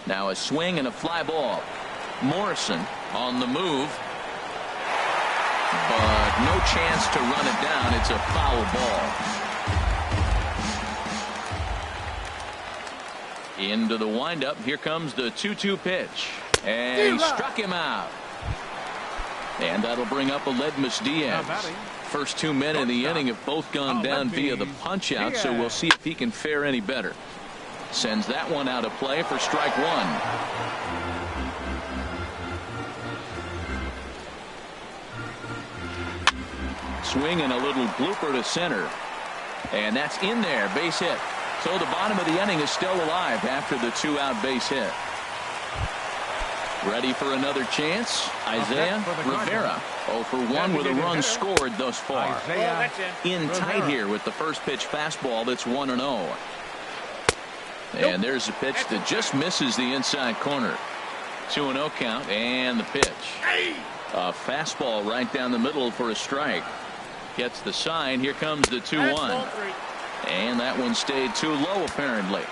Now a swing and a fly ball. Morrison on the move. But no chance to run it down. It's a foul ball. Into the windup. Here comes the 2-2 pitch. And he struck him out. And that'll bring up Aledmus Diaz. First 2 men in the inning have both gone down via the punch out, so we'll see if he can fare any better. Sends that one out of play for strike one. Swing and a little blooper to center. And that's in there, base hit. So the bottom of the inning is still alive after the 2-out base hit. Ready for another chance. Isaiah Rivera 0 for 1 with a run scored thus far. In tight here with the first pitch fastball that's 1-0. And there's a pitch that just misses the inside corner. 2-0 count and the pitch. A fastball right down the middle for a strike. Gets the sign. Here comes the 2-1. And that one stayed too low apparently.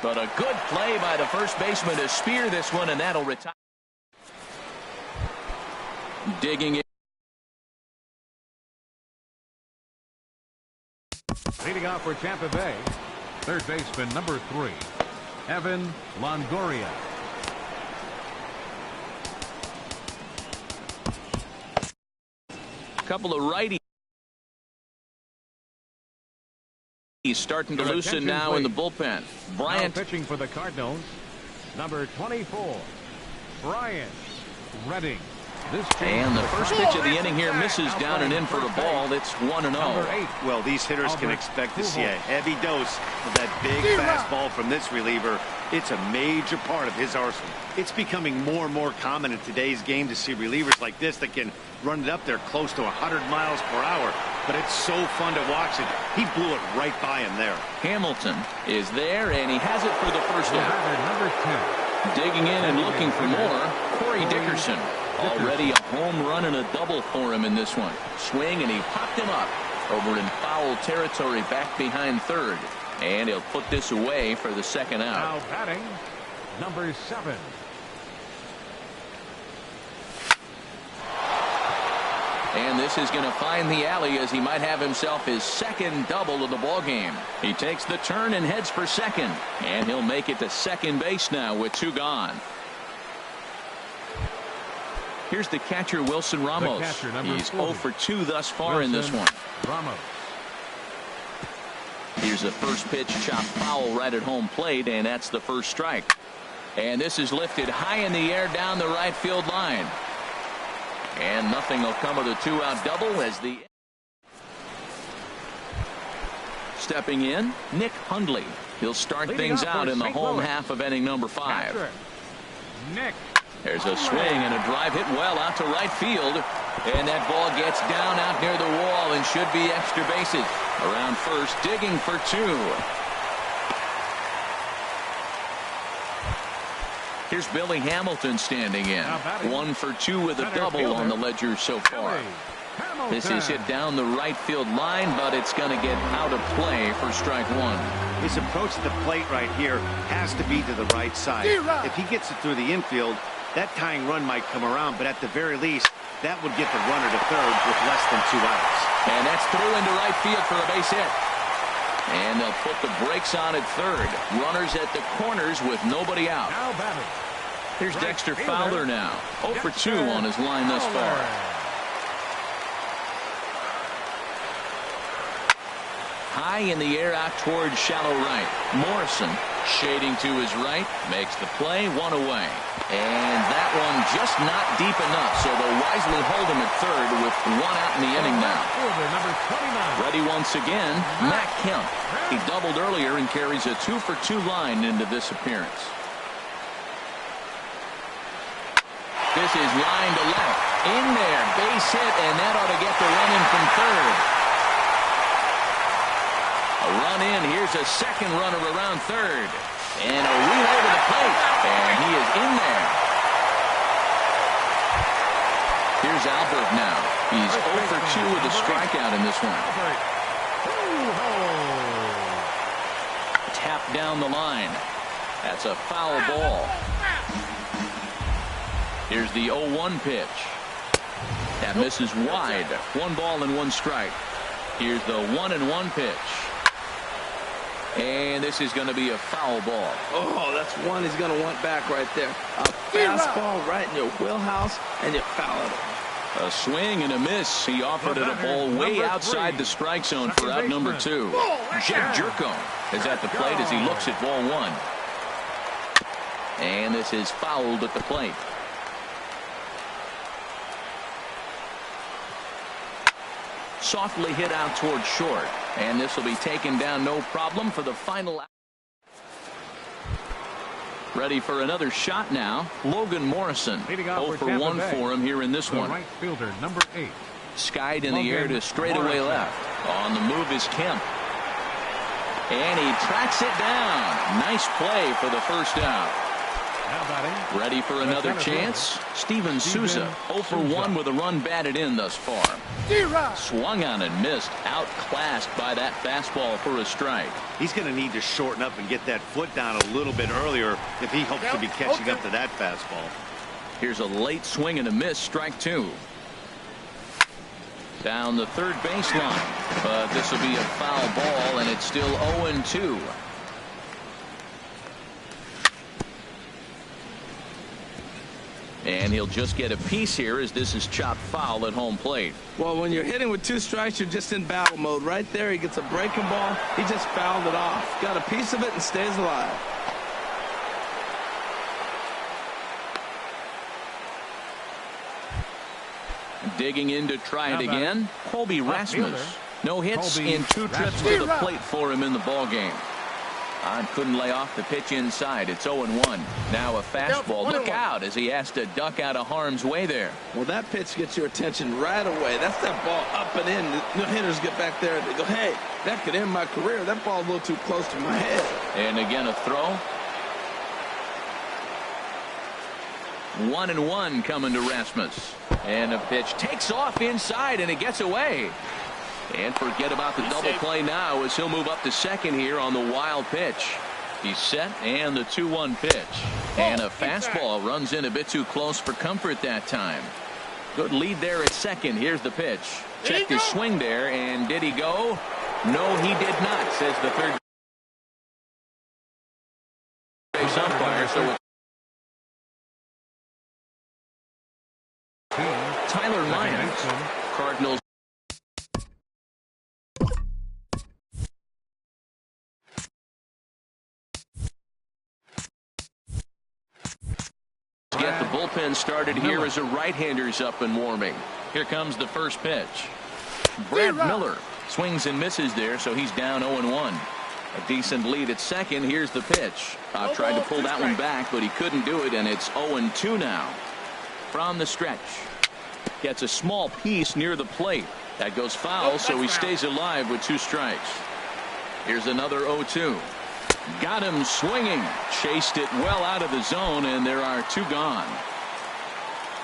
But a good play by the first baseman to spear this one, and that'll retire. Digging in. Leading off for Tampa Bay, third baseman number 3, Evan Longoria. A couple of righties. He's starting to loosen now in the bullpen. Bryant pitching for the Cardinals, number 24, Bryant Redding. And the first pitch of the inning here misses down and in for a ball. That's 1-0. Well, these hitters can expect to see a heavy dose of that big fastball from this reliever. It's a major part of his arsenal. It's becoming more and more common in today's game to see relievers like this that can run it up there close to 100 miles per hour. But it's so fun to watch it. He blew it right by him there. Hamilton is there, and he has it for the first out. Number 10. Digging in and looking for more, Corey Dickerson. Already a home run and a double for him in this one. Swing, and he popped him up over in foul territory back behind third. And he'll put this away for the second out. Now batting, number 7. And this is going to find the alley as he might have himself his second double of the ball game. He takes the turn and heads for second. And he'll make it to second base now with 2 gone. Here's the catcher, Wilson Ramos. He's 0 for 2 thus far in this one. Ramos. Here's the first pitch, chopped foul right at home plate, and that's the first strike. And this is lifted high in the air down the right field line. And nothing will come of the 2-out double as the Stepping in, Nick Hundley. He'll start things out in the home half of inning number 5. Nick. There's a swing and a drive hit well out to right field. And that ball gets down out near the wall and should be extra bases. Around first, digging for 2. Here's Billy Hamilton standing in. 1 for 2 with a double on the ledger so far. This is hit down the right field line, but it's going to get out of play for strike 1. His approach to the plate right here has to be to the right side. If he gets it through the infield, that tying run might come around, but at the very least, that would get the runner to third with less than 2 outs. And that's through into right field for a base hit. And they'll put the brakes on at third. Runners at the corners with nobody out. Here's Dexter Fowler now. 0 for 2 on his line thus far. High in the air out towards shallow right. Morrison shading to his right. Makes the play. 1 away. And that one just not deep enough. So they'll wisely hold him at third with 1 out in the inning now. Ready once again, Matt Kemp. He doubled earlier and carries a 2 for 2 line into this appearance. This is line to left. In there. Base hit, and that ought to get the run in from third. A run in. Here's a second runner around third. And a relay to the plate. And he is in there. Here's Albert now. He's 0 for 2 with a strikeout in this one. Tap down the line. That's a foul ball. Here's the 0-1 pitch. That misses wide. 1 ball and 1 strike. Here's the 1-1 pitch. And this is going to be a foul ball. Oh, that's one he's going to want back right there. A fastball right in your wheelhouse, and you foul it. A swing and a miss. He offered it a ball way outside the strike zone for out number 2. Jake Jerko is at the plate as he looks at ball 1. And this is fouled at the plate. Softly hit out towards short. And this will be taken down no problem for the final out. Ready for another shot now. Logan Morrison. 0 for 1 for him here in this one. Right fielder, number 8. Skied in the air to straightaway left. On the move is Kemp. And he tracks it down. Nice play for the first out. Ready for another chance. Steven Souza. 0 for 1 with a run batted in thus far. Swung on and missed. Outclassed by that fastball for a strike. He's going to need to shorten up and get that foot down a little bit earlier if he hopes to be catching up to that fastball. Here's a late swing and a miss. Strike 2. Down the third baseline. But this will be a foul ball, and it's still 0-2. And he'll just get a piece here as this is chopped foul at home plate. Well, when you're hitting with 2 strikes, you're just in battle mode. Right there, he gets a breaking ball. He just fouled it off. Got a piece of it and stays alive. Digging in to try it again. Colby Rasmus. No hits in 2 trips to the plate for him in the ballgame. Couldn't lay off the pitch inside. It's 0-1. Now a fastball. Look out as he has to duck out of harm's way there. Well, that pitch gets your attention right away. That's that ball up and in. The hitters get back there and they go, hey, that could end my career. That ball's a little too close to my head. And again a throw. 1-1 coming to Rasmus. And a pitch takes off inside and it gets away. And forget about the double play now as he'll move up to second here on the wild pitch. He's set and the 2-1 pitch. And a fastball runs in a bit too close for comfort that time. Good lead there at second. Here's the pitch. Checked his swing there, and did he go? No, he did not, says the third base umpire. So Tyler Lyons, Cardinals. Get the bullpen started here as a right-hander's up and warming. Here comes the first pitch. Brad Miller Swings and misses there, so he's down 0-1. A decent lead at second. Here's the pitch. Tried to pull that one back, but he couldn't do it, and it's 0-2 now. From the stretch. Gets a small piece near the plate. That goes foul, so he stays alive with 2 strikes. Here's another 0-2. Got him swinging. Chased it well out of the zone, and there are 2 gone.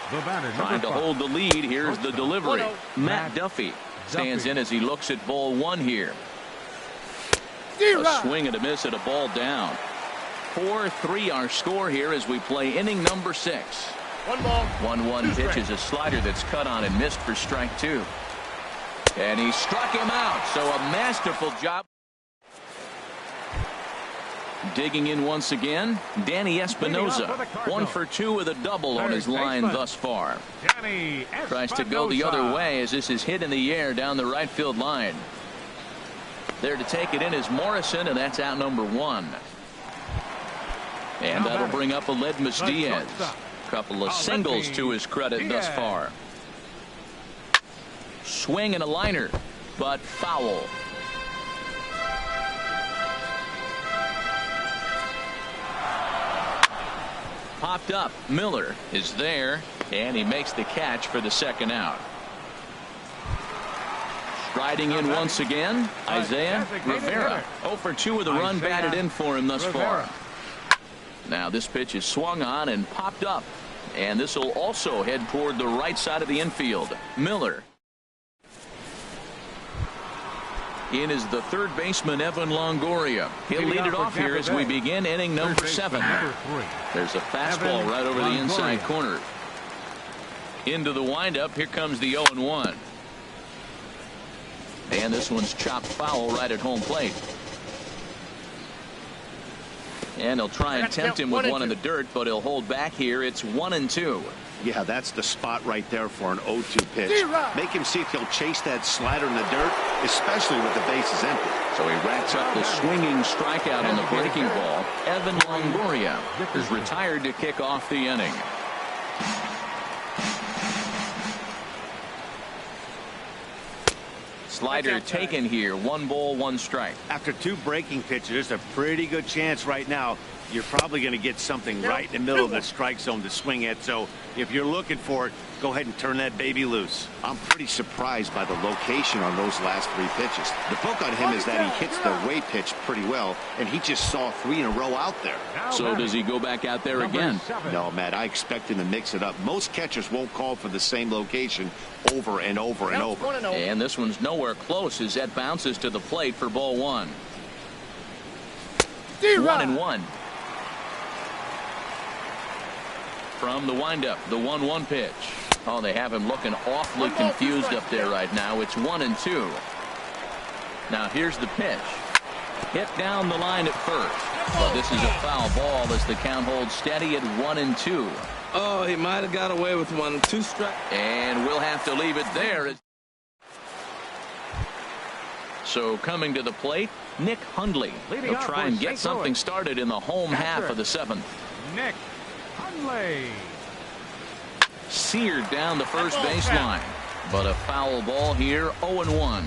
Trying to hold the lead. Here's the delivery. Matt Duffy stands in as he looks at ball 1 here. A swing and a miss at a ball down. 4-3 our score here as we play inning number 6. 1-1 pitch is a slider that's cut on and missed for strike 2. And he struck him out. So a masterful job. Digging in once again, Danny Espinosa. 1 for 2 with a double on his line thus far. Tries to go the other way as this is hit in the air down the right field line. There to take it in is Morrison, and that's out number 1. And that'll bring up Aledmus Diaz. Couple of singles to his credit thus far. Swing and a liner, but foul. Popped up. Miller is there, and he makes the catch for the second out. Striding in once again, Isaiah Rivera. 0 for 2 with a run batted in for him thus far. Now this pitch is swung on and popped up, and this will also head toward the right side of the infield. Miller. In is the third baseman, Evan Longoria. He'll lead it off here as we begin inning number 7. There's a fastball right over the inside corner. Into the windup. Here comes the 0-1. And this one's chopped foul right at home plate. And he'll try and tempt him with one in the dirt, but he'll hold back here. It's 1-2. Yeah, that's the spot right there for an 0-2 pitch. Make him see if he'll chase that slider in the dirt, especially with the bases empty. So he racks up the swinging strikeout on the breaking ball. Evan Longoria is retired to kick off the inning. Slider taken here. 1 ball, 1 strike. After 2 breaking pitches, there's a pretty good chance right now you're probably going to get something right in the middle of the strike zone to swing at. So if you're looking for it, go ahead and turn that baby loose. I'm pretty surprised by the location on those last 3 pitches. The book on him is that he hits the way pitch pretty well, and he just saw 3 in a row out there. So does he go back out there again? No, Matt, I expect him to mix it up. Most catchers won't call for the same location over and over and over. And this one's nowhere close as that bounces to the plate for ball 1. 1-1. From the windup, the 1-1 pitch. Oh, they have him looking awfully confused up there right now. It's 1-2. Now here's the pitch. Hit down the line at first. But this is a foul ball as the count holds steady at 1-2. Oh, he might have got away with 1 2 strike. And we'll have to leave it there. So coming to the plate, Nick Hundley. He'll try and get something started in the home half of the 7th. Nick Hundley. Seared down the first baseline, but a foul ball here. 0-1.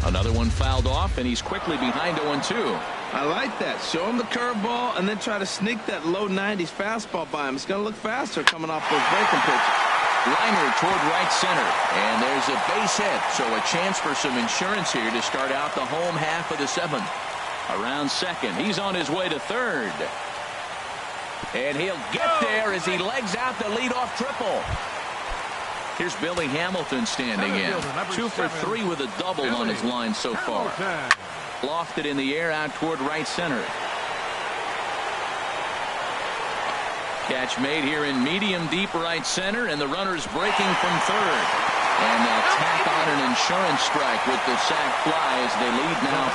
Another one fouled off, and he's quickly behind 0-2. I like that. Show him the curveball and then try to sneak that low 90s fastball by him. It's going to look faster coming off those breaking pitches. Liner toward right center, and there's a base hit, so a chance for some insurance here to start out the home half of the 7th. Around second, he's on his way to third. And he'll get there as he legs out the leadoff triple. Here's Billy Hamilton standing in. 2 for 3 with a double on his line so far. Lofted in the air out toward right center. Catch made here in medium deep right center, and the runner's breaking from third. And they'll tack on an insurance strike with the sac fly as they lead now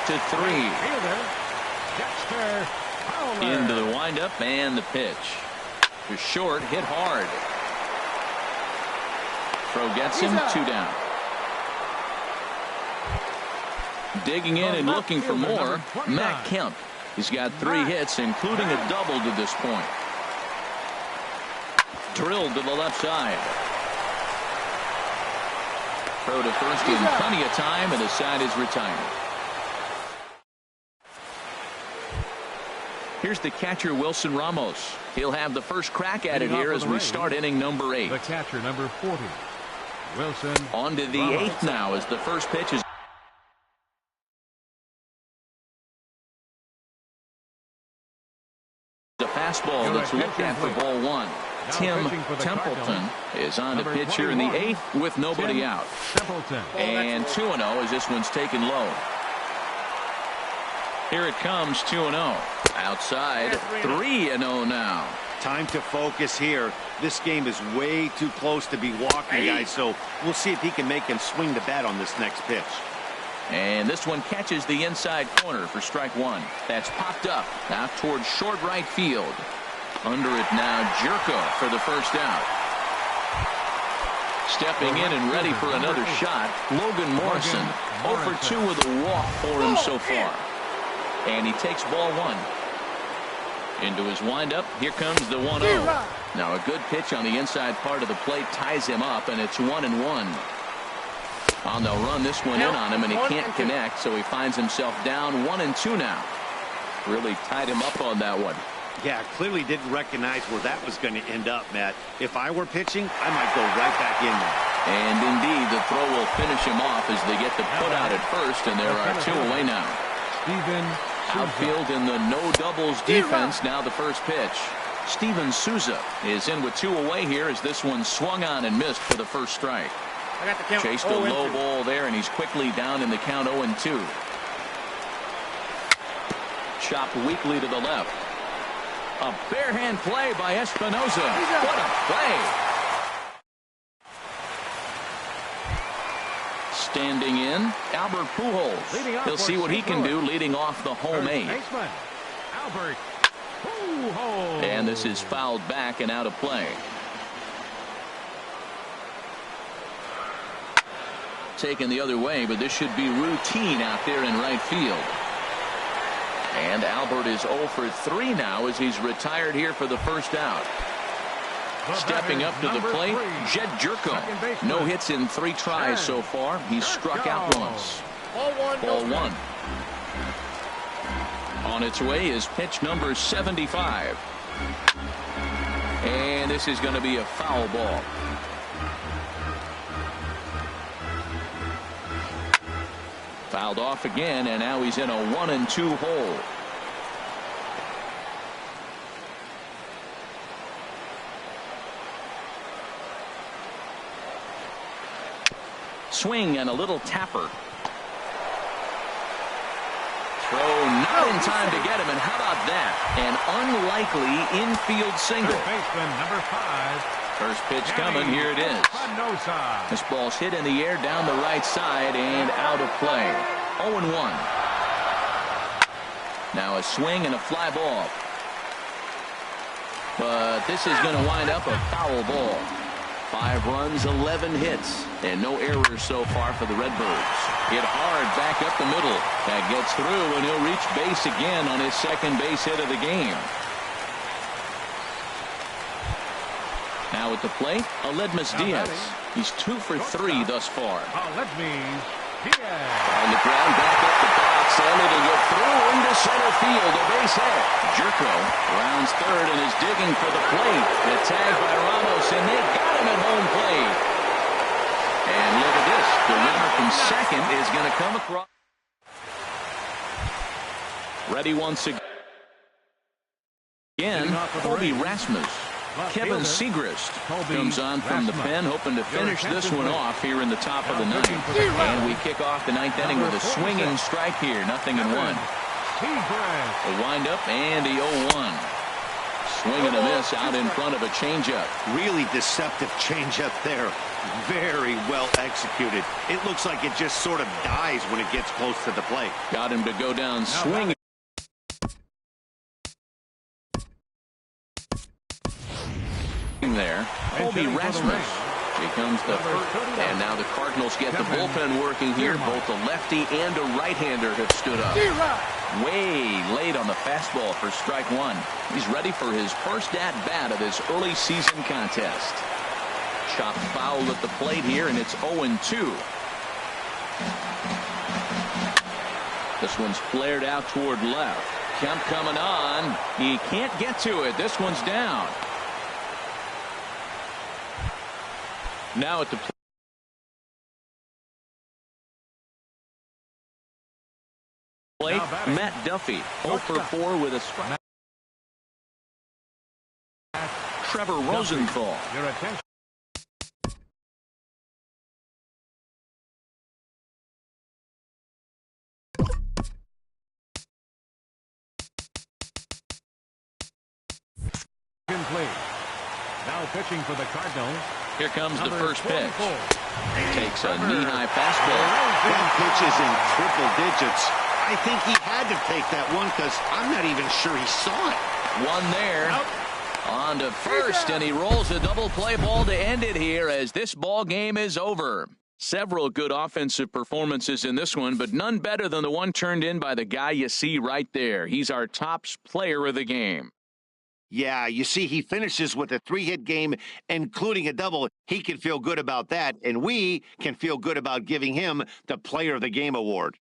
5-3. Into the windup and the pitch. To short, hit hard. Throw gets him, 2 down. Digging in and looking for more, Matt Kemp. He's got 3 hits, including a double to this point. Drilled to the left side. Throw to first in plenty of time, and the side is retired. Here's the catcher, Wilson Ramos. He'll have the first crack at it here as we start inning number 8. The catcher, number 40, Wilson. On to the Ramos. 8th now as the first pitch is a fastball that's looked at for ball 1. Tim Templeton is on to pitch here in the 8th with nobody out. And 2-0 as this one's taken low. Here it comes, 2-0. Outside, 3-0 now. Time to focus here. This game is way too close to be walking, guys, so we'll see if he can make him swing the bat on this next pitch. And this one catches the inside corner for strike 1. That's popped up out towards short right field. Under it now, Jerko for the first out. Stepping in and ready for another shot, Logan Morrison. 0 for 2 with a walk for him so far. And he takes ball 1. Into his windup, here comes the 1-0. Now a good pitch on the inside part of the plate ties him up, and it's 1-1. And they'll run this one in on him, and he can't connect, so he finds himself down 1-2 now. Really tied him up on that one. Yeah, clearly didn't recognize where that was going to end up, Matt. If I were pitching, I might go right back in there. And indeed, the throw will finish him off as they get the put out at first, and there are 2 away now. Outfield in the no doubles defense. Now the first pitch. Steven Souza is in with 2 away here as this one swung on and missed for the first strike. Chased a low ball there, and he's quickly down in the count 0-2. Chopped weakly to the left. A bare-hand play by Espinosa. What a play. Standing in, Albert Pujols. He'll see what he can do leading off the home 8. Albert Pujols. And this is fouled back and out of play. Taken the other way, but this should be routine out there in right field. And Albert is 0 for 3 now as he's retired here for the first out. Stepping up to the plate, Jed Jerko. No hits in 3 tries so far. He's struck out once. Ball 1. On its way is pitch number 75. And this is going to be a foul ball. Fouled off again, and now he's in a 1-2 hole. Swing and a little tapper. Throw not in time to get him, and how about that? An unlikely infield single. Baseman number 5. First pitch coming, here it is. This ball's hit in the air down the right side and out of play. 0-1. Now a swing and a fly ball. But this is going to wind up a foul ball. 5 runs, 11 hits, and no errors so far for the Redbirds. Hit hard back up the middle. That gets through, and he'll reach base again on his second base hit of the game. Now at the plate, Aledmus Diaz. He's 2 for 3 thus far. Aledmus Diaz. On the ground, back up the box, and it'll get through into center field. A base hit. Jerko rounds third and is digging for the plate. The tag by Ramos, and they got him at home plate. And look at this. The runner from second is going to come across. Ready once again, Colby Rasmus. Kevin Segrist comes on from the pen, hoping to finish this one off here in the top of the 9th. And we kick off the 9th inning with a swinging strike here, 0-1. A windup and the 0-1. Swing and a miss out in front of a changeup. Really deceptive changeup there. Very well executed. It looks like it just sort of dies when it gets close to the plate. Got him to go down swinging. There, Colby Rasmus becomes the first, and now the Cardinals get the bullpen working here. Both a lefty and a right-hander have stood up. Way late on the fastball for strike 1. He's ready for his first at-bat of this early season contest. Chopped foul at the plate here, and it's 0-2. This one's flared out toward left. Kemp coming on. He can't get to it. This one's down. Now at the plate, Matt Duffy, 0 for 4 with a strike. Trevor Rosenthal. Your attention. Complete. Now pitching for the Cardinals. Here comes the first pitch. 44. Takes a knee-high fastball. That pitch is in triple digits. I think he had to take that one because I'm not even sure he saw it. One there. On to first, and he rolls a double play ball to end it here as this ball game is over. Several good offensive performances in this one, but none better than the one turned in by the guy you see right there. He's our top player of the game. Yeah, you see, he finishes with a 3-hit game, including a double. He can feel good about that, and we can feel good about giving him the Player of the Game award.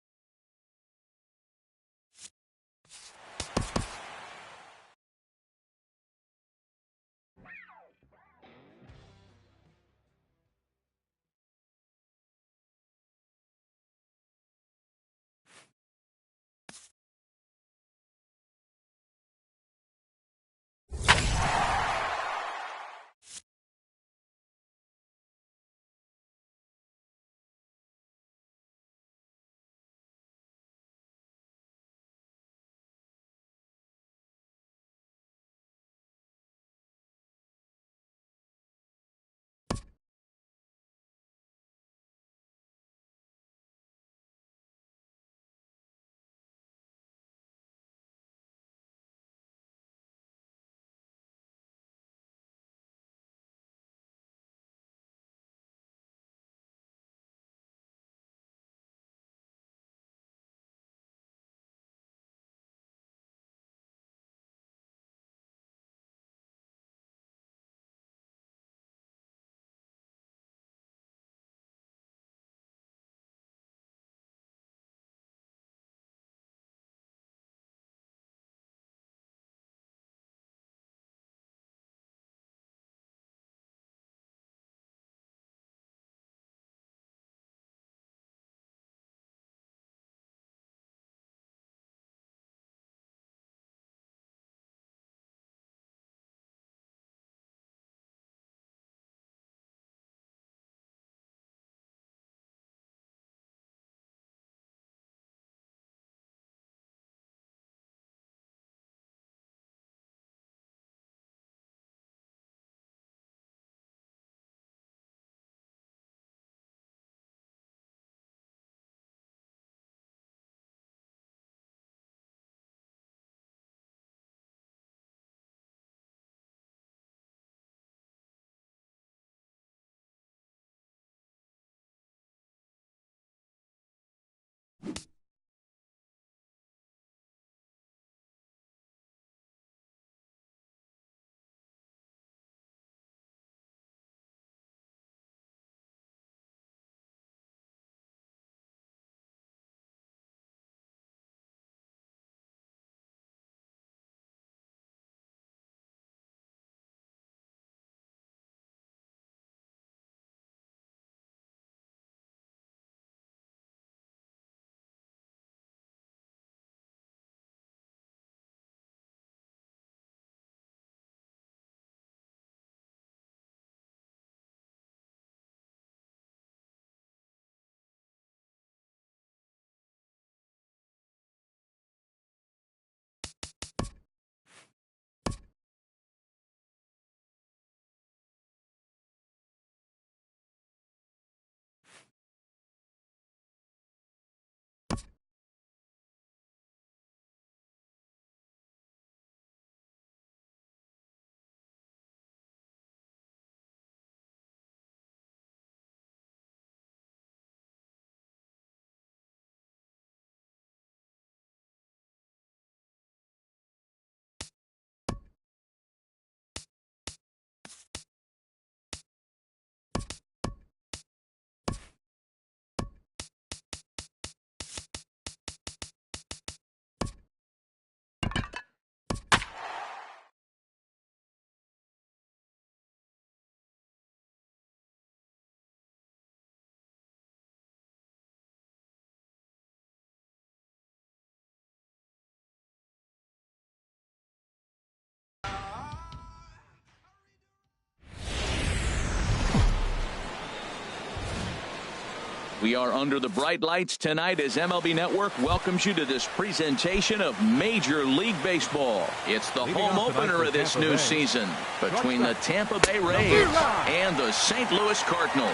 We are under the bright lights tonight as MLB Network welcomes you to this presentation of Major League Baseball. It's the home opener of this new season between the Tampa Bay Rays and the St. Louis Cardinals.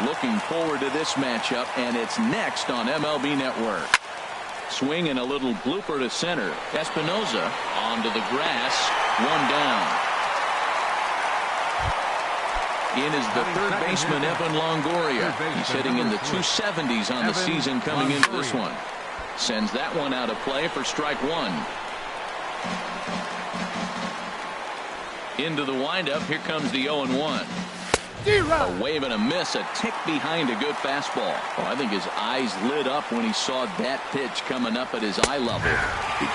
Looking forward to this matchup, and it's next on MLB Network. Swing and a little blooper to center. Espinosa onto the grass. One down. In is the third baseman, Evan Longoria. He's hitting in the 270s on the season coming into this one. Sends that one out of play for strike one. Into the windup. Here comes the 0-1. A wave and a miss, a tick behind a good fastball. Oh, I think his eyes lit up when he saw that pitch coming up at his eye level.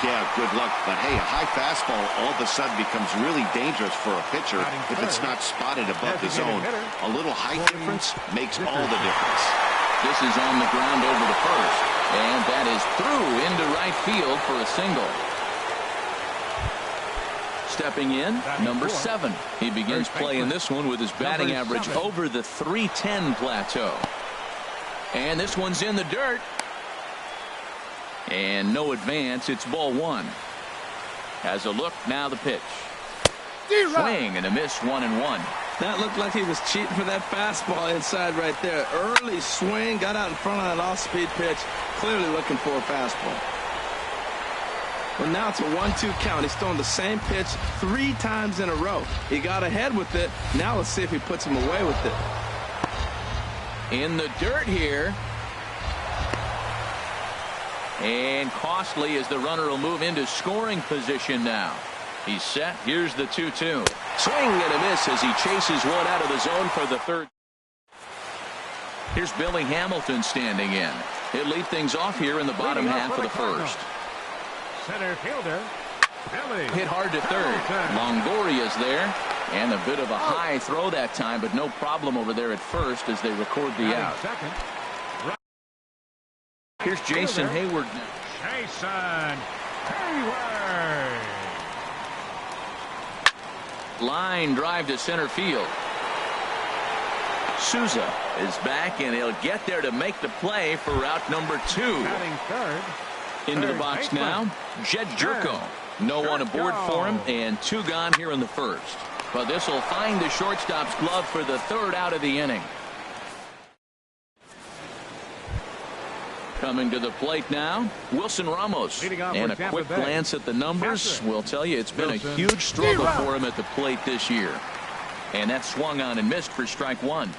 Yeah, good luck. But hey, a high fastball all of a sudden becomes really dangerous for a pitcher if it's not spotted above the zone. A little height difference makes all the difference. This is on the ground over to first, and that is through into right field for a single. Stepping in, number 7. He begins playing this one with his batting average over the .310 plateau. And this one's in the dirt. And no advance. It's ball 1. Has a look. Now the pitch. Swing and a miss. 1-1. That looked like he was cheating for that fastball inside right there. Early swing. Got out in front of that off-speed pitch. Clearly looking for a fastball. Well, now it's a 1-2 count. He's throwing the same pitch 3 times in a row. He got ahead with it. Now let's see if he puts him away with it. In the dirt here. And costly as the runner will move into scoring position now. He's set. Here's the 2-2. Swing and a miss as he chases one out of the zone for the third. Here's Billy Hamilton standing in. He'll lead things off here in the bottom half of the first. Center fielder, Billy. Hit hard to third. Longoria's there. And a bit of a high throw that time, but no problem over there at first as they record the out. Here's Jason Hayward now. Jason Hayward. Line drive to center field. Souza is back, and he'll get there to make the play for route number 2. Batting third. Into the box now, Jed Jerko. No one aboard for him, and 2 gone here in the first. But this will find the shortstop's glove for the third out of the inning. Coming to the plate now, Wilson Ramos. And a quick glance at the numbers will tell you it's been a huge struggle for him at the plate this year. And that swung on and missed for strike 1.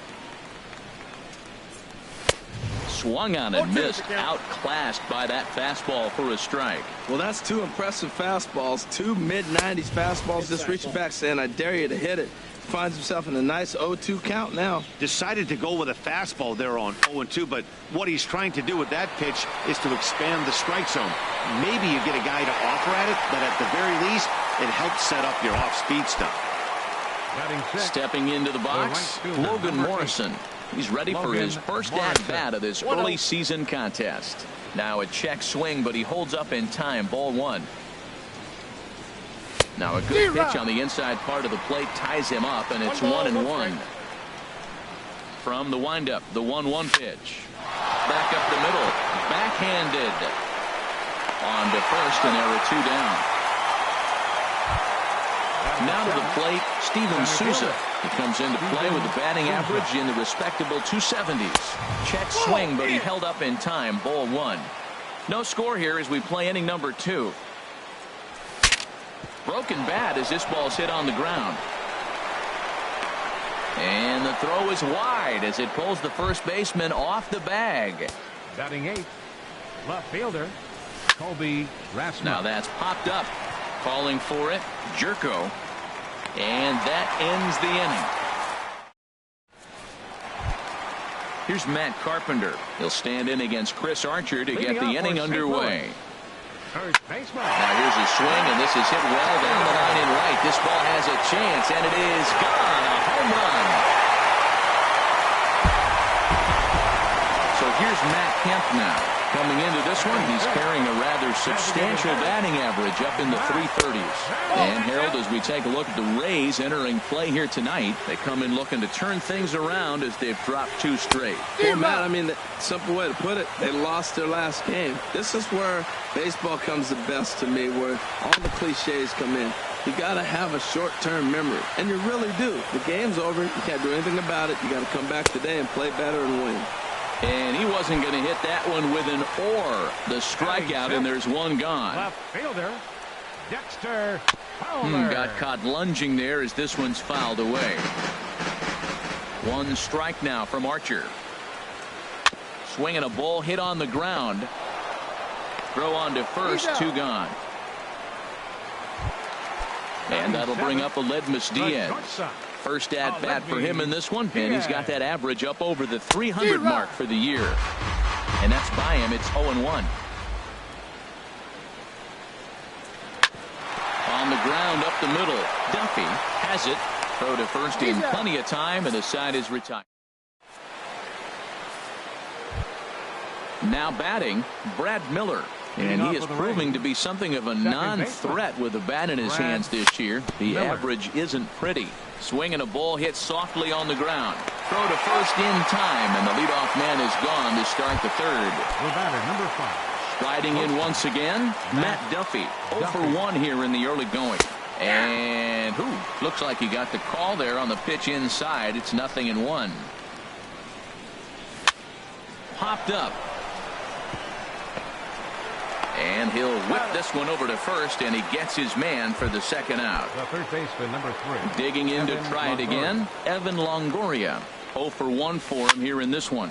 Swung on and missed, outclassed by that fastball for a strike. Well, that's 2 impressive fastballs, 2 mid-90s fastballs, just reaching back saying, I dare you to hit it. Finds himself in a nice 0-2 count now. Decided to go with a fastball there on 0-2, but what he's trying to do with that pitch is to expand the strike zone. Maybe you get a guy to offer at it, but at the very least, it helps set up your off-speed stuff. Stepping into the box, Logan Morrison. He's ready for his first at-bat of this early season contest. Now a check swing, but he holds up in time. Ball 1. Now a good pitch on the inside part of the plate ties him up, and it's 1-1. From the windup, the 1-1 pitch. Back up the middle. Backhanded. On to first, and there are 2 down. Now to the plate, Steven Souza. He comes into play with a batting average in the respectable 270s. Check swing, but he held up in time. Ball 1. No score here as we play inning number 2. Broken bat as this ball's hit on the ground. And the throw is wide as it pulls the first baseman off the bag. Batting 8th, left fielder, Colby Rasmussen. Now that's popped up. Calling for it, Jerko. And that ends the inning. Here's Matt Carpenter. He'll stand in against Chris Archer to get the inning underway. First baseman. Now here's a swing, and this is hit well down the line in right. This ball has a chance, and it is gone. A home run. So here's Matt Kemp now. Coming into this one, he's carrying a rather substantial batting average up in the 330s. And Harold, as we take a look at the Rays entering play here tonight, they come in looking to turn things around as they've dropped 2 straight. Well, Matt, I mean, the simple way to put it, they lost their last game. This is where baseball comes the best to me, where all the cliches come in. You got to have a short-term memory, and you really do. The game's over. You can't do anything about it. You got to come back today and play better and win. And he wasn't going to hit that one with an or. The strikeout, and there's one gone. Left fielder, Dexter Fowler. Got caught lunging there as this one's fouled away. 1 strike now from Archer. Swinging a ball hit on the ground. Throw on to first, 2 gone. And that'll bring up Aledmus Diaz. First at bat for him in this one, and he's got that average up over the 300 mark for the year. And that's by him. It's 0-1. On the ground up the middle. Duffy has it. Throw to first in plenty of time, and the side is retired. Now batting, Brad Miller. And he is proving to be something of a non-threat with the bat in his hands this year. The average isn't pretty. Swinging a ball hit softly on the ground. Throw to first in time, and the leadoff man is gone to start the 3rd. The batter, number 5. Striding in once again, Matt Duffy. 0 for 1 here in the early going. And looks like he got the call there on the pitch inside. It's 0-1. Popped up. And he'll whip this one over to first, and he gets his man for the 2nd out. The third baseman, number 3. Digging in to try it again, Evan Longoria. 0 for 1 for him here in this one.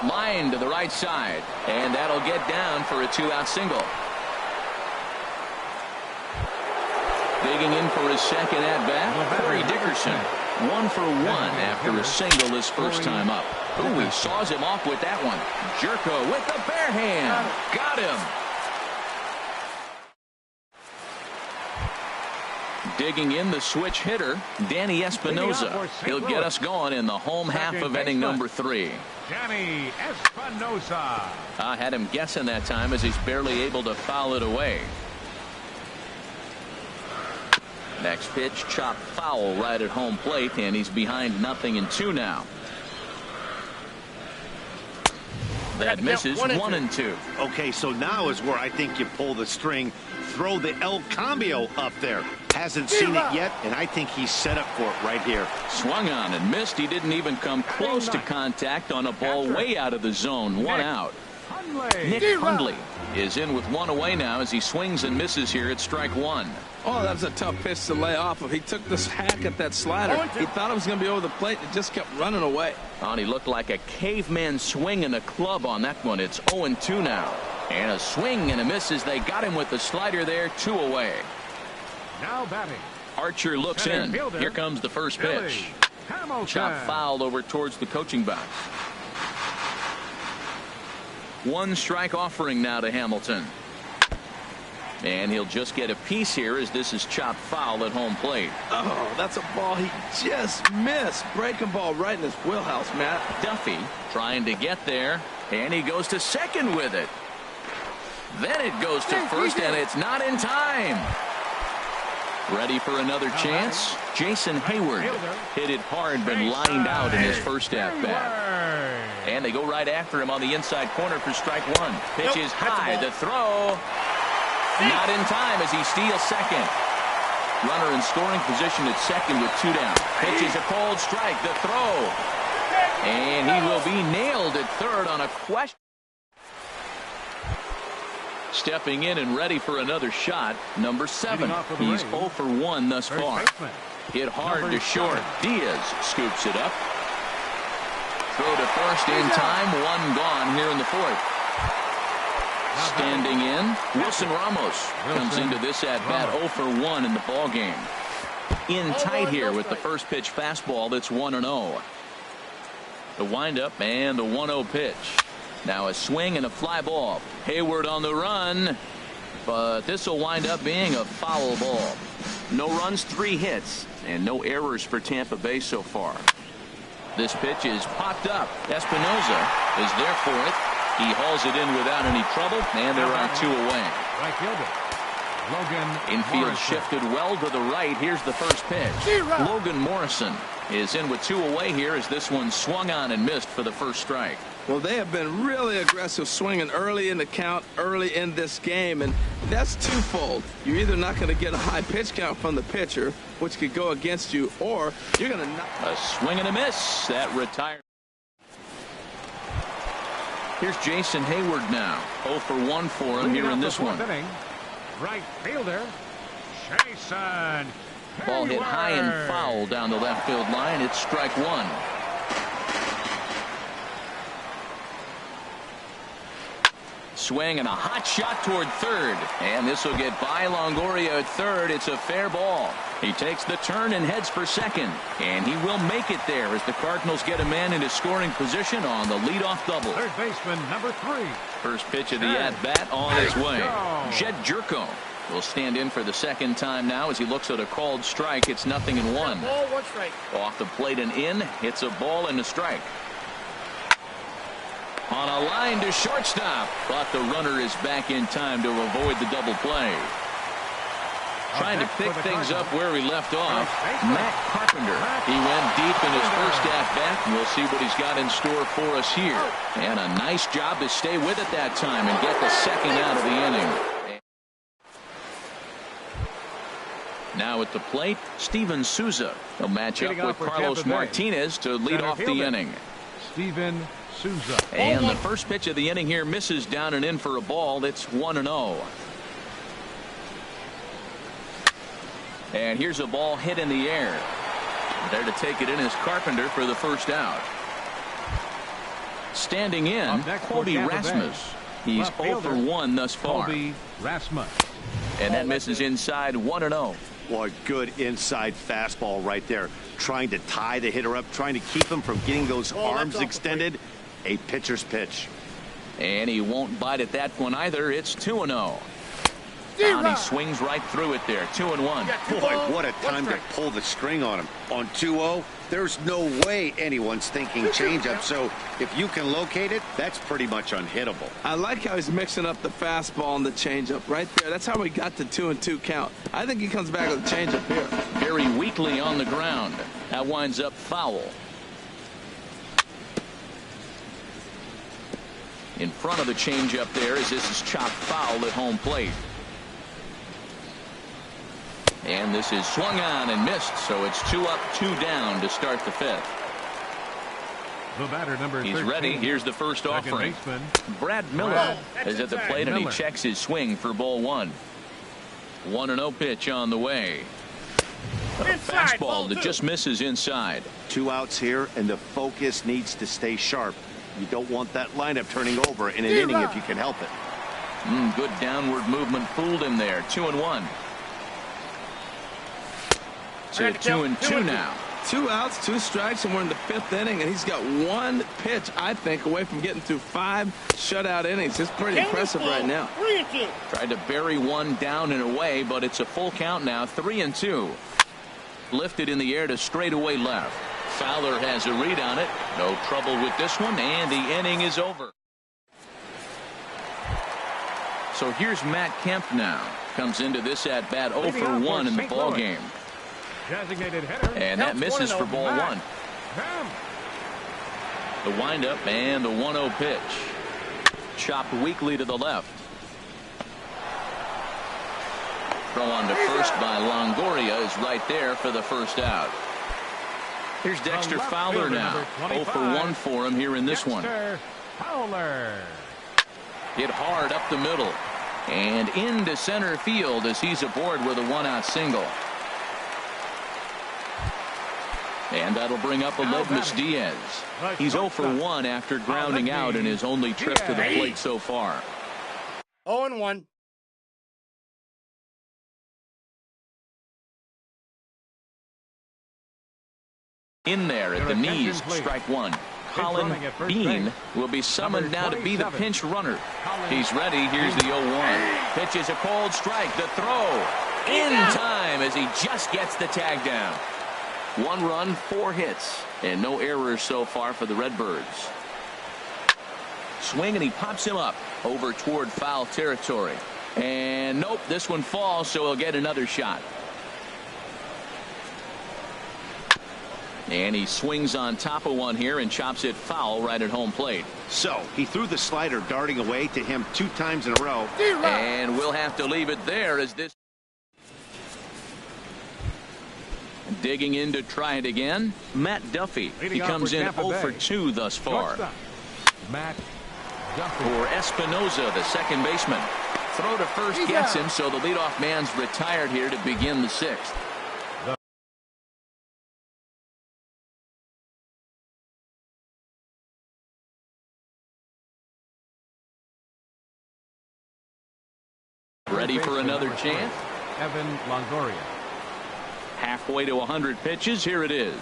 Line to the right side, and that'll get down for a 2-out single. Digging in for his 2nd at bat, Corey Dickerson. 1 for 1 after a single his first time up. He saws him off with that one. Jerko with the bare hand. Got him. Digging in the switch hitter, Danny Espinosa. He'll get us going in the home half of inning number 3. Danny Espinosa. I had him guessing that time as he's barely able to foul it away. Next pitch, chopped foul right at home plate, and he's behind 0-2 now. That misses 1-2. Okay, so now is where I think you pull the string. Throw the El Cambio up there. Hasn't seen it yet, and I think he's set up for it right here. Swung on and missed. He didn't even come close to contact on a ball way out of the zone. 1 out. Nick Hundley is in with 1 away now as he swings and misses here at strike 1. Oh, that was a tough pitch to lay off of. He took this hack at that slider. He thought it was going to be over the plate. It just kept running away. And he looked like a caveman swinging a club on that one. It's 0-2 now. And a swing and a miss as they got him with the slider there. 2 away. Now batting. Archer looks in. Here comes the first pitch. Chop fouled over towards the coaching box. 1 strike offering now to Hamilton. And he'll just get a piece here as this is chopped foul at home plate. Oh, that's a ball he just missed. Breaking ball right in his wheelhouse, Matt. Duffy trying to get there, and he goes to second with it. Then it goes to first, and it's not in time. Ready for another chance? Jason Hayward hit it hard, but lined out in his first at-bat. And they go right after him on the inside corner for strike 1. Pitch is high. The throw. Not in time as he steals second. Runner in scoring position at second with 2 down. Pitch is a cold strike. The throw. And he will be nailed at third on a question. Stepping in and ready for another shot, number 7. He's 0 for 1 thus far. Hit hard to short. Diaz scoops it up. Throw to first in time. 1 gone here in the 4th. Standing in, Wilson Ramos comes into this at-bat 0 for 1 in the ballgame. In tight here with the first pitch fastball that's 1-0. The windup and the 1-0 pitch. Now a swing and a fly ball. Hayward on the run, but this will wind up being a foul ball. No runs, 3 hits, and no errors for Tampa Bay so far. This pitch is popped up. Espinosa is there for it. He hauls it in without any trouble, and there are 2 away. Right fielder Logan Infield Morrison. shifted well to the right. Here's the first pitch. Logan Morrison is in with 2 away here as this one swung on and missed for the first strike. Well, they have been really aggressive swinging early in the count, early in this game, and that's twofold. You're either not going to get a high pitch count from the pitcher, which could go against you, or you're going to knock. A swing and a miss. That retired. Here's Jason Hayward now. 0 for 1 for him here in this one. Inning, right fielder Jason Ball hit high and Hayward. foul down the left field line. It's strike 1. Swing and a hot shot toward third. And this will get by Longoria at third. It's a fair ball. He takes the turn and heads for second. And he will make it there as the Cardinals get a man into scoring position on the leadoff double. Third baseman number 3. First pitch of the at-bat on its way. Jed Jerko will stand in for the second time now as he looks at a called strike. It's 0-1. Ball, 1 strike. Off the plate and in. It's a ball and a strike. On a line to shortstop, but the runner is back in time to avoid the double play. Trying to pick things up where he left off, Matt Carpenter. He went deep in his first at-bat, and we'll see what he's got in store for us here. And a nice job to stay with it that time and get the second out of the inning. Now at the plate, Steven Souza. He'll match up with Carlos Martinez to lead off the inning. Steven Souza. And the first pitch of the inning here misses down and in for a ball. It's 1-0. And here's a ball hit in the air. There to take it in is Carpenter for the first out. Standing in, Colby Rasmus. He's 0 for 1 thus far. Colby Rasmus. And that misses inside 1-0. Boy, good inside fastball right there. Trying to tie the hitter up, trying to keep him from getting those arms extended. A pitcher's pitch. And he won't bite at that one either. It's 2-0. Down he swings right through it there. 2-1. Boy, what a time to pull the string on him. On 2-0, there's no way anyone's thinking changeup. So if you can locate it, that's pretty much unhittable. I like how he's mixing up the fastball and the changeup right there. That's how we got the 2-2 count. I think he comes back with a changeup here. Very weakly on the ground. That winds up foul. In front of the changeup there as this is chopped foul at home plate. And this is swung on and missed, so it's 2 up, 2 down to start the 5th. The batter number 13. He's ready. Here's the first offering. Brad Miller is at the plate, and he checks his swing for ball 1. 1-0 pitch on the way. A fastball that just misses inside. 2 outs here, and the focus needs to stay sharp. You don't want that lineup turning over in an inning if you can help it. Good downward movement fooled him there. 2-1. To 2-2 now. 2 outs, 2 strikes, and we're in the 5th inning, and he's got 1 pitch, I think, away from getting through 5 shutout innings. It's pretty impressive right now. 3-2. Tried to bury one down and away, but it's a full count now. 3-2. Lifted in the air to straightaway left. Fowler has a read on it. No trouble with this one, and the inning is over. So here's Matt Kemp now. Comes into this at bat 0 for 1 in the ball game. Designated hitter. And that misses for ball 1. The windup and the 1-0 pitch. Chopped weakly to the left. Throw on to first by Longoria is right there for the first out. Here's Dexter Fowler now. 0 for 1 for him here in this one. Fowler. Hit hard up the middle. And into center field as he's aboard with a 1-out single. And that'll bring up Aledmus Diaz. He's 0 for 1 after grounding out in his only trip to the plate so far. 0-1. In there at the knees, strike 1. Colin Bean will be summoned now to be the pinch runner. He's ready. Here's the 0-1. Pitch is a cold strike. The throw in time as he just gets the tag down. 1 run, 4 hits, and no errors so far for the Redbirds. Swing, and he pops him up over toward foul territory. And nope, this one falls, so he'll get another shot. And he swings on top of one here and chops it foul right at home plate. So he threw the slider darting away to him 2 times in a row. And we'll have to leave it there as this. Digging in to try it again, Matt Duffy. He comes in 0 for 2 thus far. Matt Duffy. For Espinoza, the second baseman. Throw to first gets him, so the leadoff man's retired here to begin the 6th. Ready for another chance? Evan Longoria. Halfway to 100 pitches. Here it is.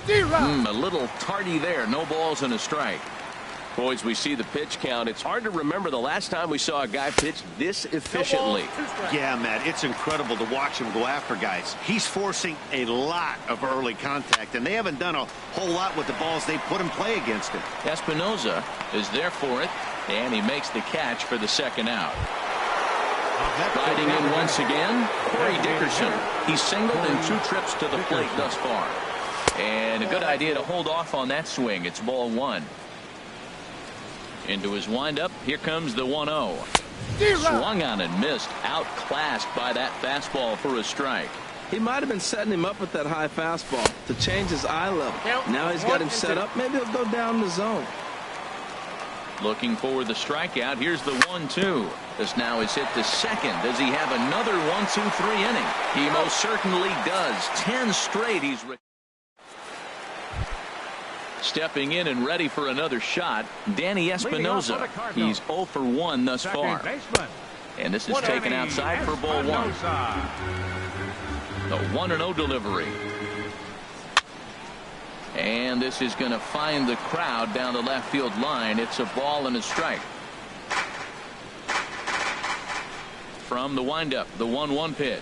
A little tardy there. No balls and a strike. Boys, we see the pitch count. It's hard to remember the last time we saw a guy pitch this efficiently. Yeah, Matt, it's incredible to watch him go after guys. He's forcing a lot of early contact, and they haven't done a whole lot with the balls they put in play against him. Espinoza is there for it, and he makes the catch for the second out. Riding in once again, Corey Dickerson. He's singled in 2 trips to the plate thus far. And a good idea to hold off on that swing. It's ball 1. Into his windup. Here comes the 1-0. Swung on and missed. Outclassed by that fastball for a strike. He might have been setting him up with that high fastball to change his eye level. Now he's got him set up. Maybe he'll go down the zone. Looking for the strikeout. Here's the 1-2. This now is hit to second. Does he have another 1-2-3 inning? He most certainly does. 10 straight. He's stepping in and ready for another shot. Danny Espinoza. He's 0 for 1 thus far. And this is taken outside for ball 1. The 1-0 delivery. And this is going to find the crowd down the left field line. It's a ball and a strike. From the windup, the 1-1 pitch.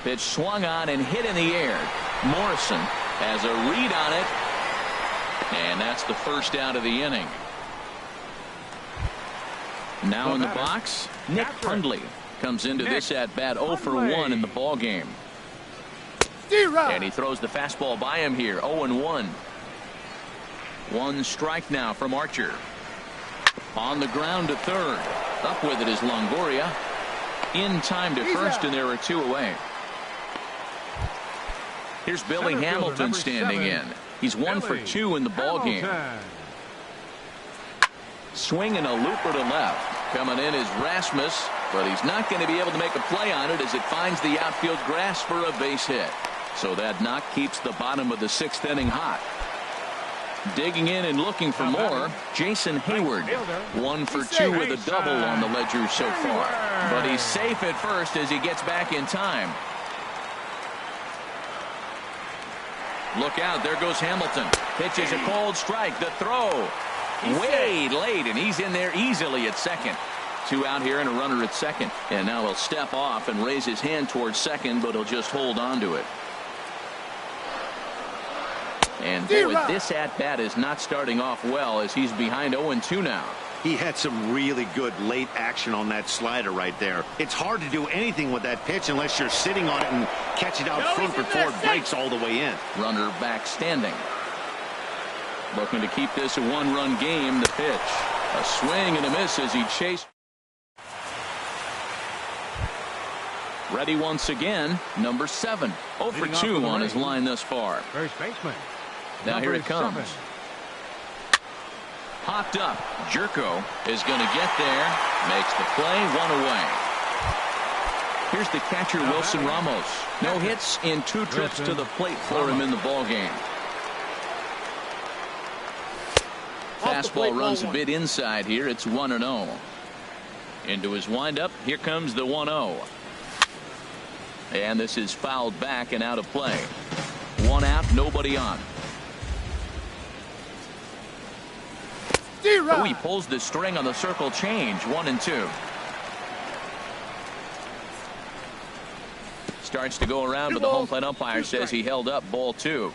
Pitch swung on and hit in the air. Morrison has a read on it. And that's the first out of the inning. Now in the box, Nick Hundley comes into this at bat 0 for 1 in the ball game. And he throws the fastball by him here. 0-1. 1 strike now from Archer. On the ground to third. Up with it is Longoria. In time to first, and there are 2 away. Here's Billy Hamilton standing in. He's 1 for 2 in the ball game. Swinging a looper to left. Coming in is Rasmus, but he's not going to be able to make a play on it as it finds the outfield grass for a base hit. So that knock keeps the bottom of the 6th inning hot. Digging in and looking for more, Jason Hayward. 1 for 2 with a double on the ledger so far. But he's safe at first as he gets back in time. Look out, there goes Hamilton. Pitches a cold strike. The throw way late, and he's in there easily at second. 2 out here and a runner at second. And now he'll step off and raise his hand towards second, but he'll just hold on to it. And boy, this at-bat is not starting off well as he's behind 0-2 now. He had some really good late action on that slider right there. It's hard to do anything with that pitch unless you're sitting on it and catch it out front before it breaks all the way in. Runner back standing. Looking to keep this a 1-run game. The pitch. A swing and a miss as he chased. Ready once again. Number 7. 0 for 2 on his line thus far. First baseman. Now here it comes. 7. Popped up. Jerko is going to get there. Makes the play. 1 away. Here's the catcher, Wilson Ramos. No hits in 2 trips to the plate for him in the ball game. Fastball runs a bit inside here. It's 1-0. Into his windup. Here comes the 1-0. And this is fouled back and out of play. 1 out, nobody on. Oh, he pulls the string on the circle change. 1-2. Starts to go around, but the home plate umpire says he held up ball 2.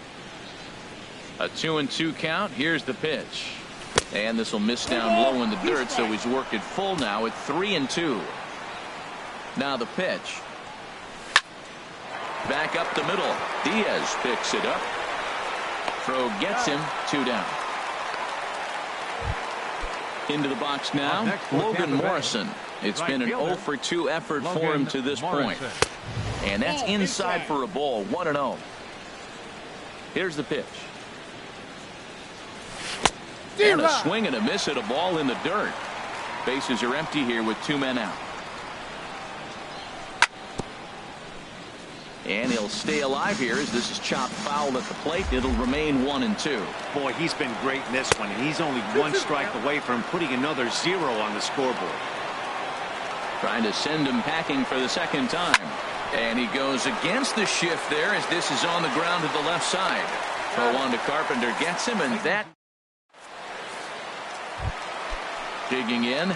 A 2-2 count. Here's the pitch. And this will miss down low in the dirt, so he's worked it full now at 3-2. Now the pitch. Back up the middle. Diaz picks it up. Throw gets him. 2 down. Into the box now, Logan Morrison. It's been an 0 for 2 effort for him to this point. And that's inside for a ball. 1-0. Here's the pitch. And a swing and a miss at a ball in the dirt. Bases are empty here with 2 men out. And he'll stay alive here as this is chopped foul at the plate. It'll remain 1-2. Boy, he's been great in this one, and he's only 1 strike away from putting another 0 on the scoreboard. Trying to send him packing for the second time. And he goes against the shift there as this is on the ground to the left side. Throw on to Carpenter gets him, and that. Digging in,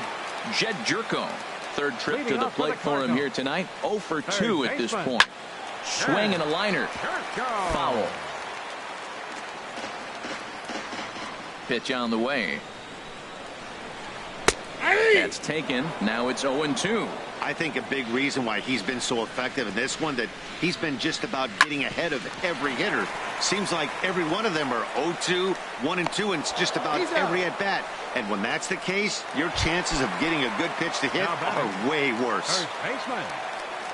Jed Jerko. Third trip to the plate for him here tonight. 0 for 2 at this point. Swing and a liner. Foul. Pitch on the way. That's taken. Now it's 0-2. I think a big reason why he's been so effective in this one that he's been just about getting ahead of every hitter. Seems like every one of them are 0-2, 1-2, and it's just about every at bat. And when that's the case, your chances of getting a good pitch to hit are way worse.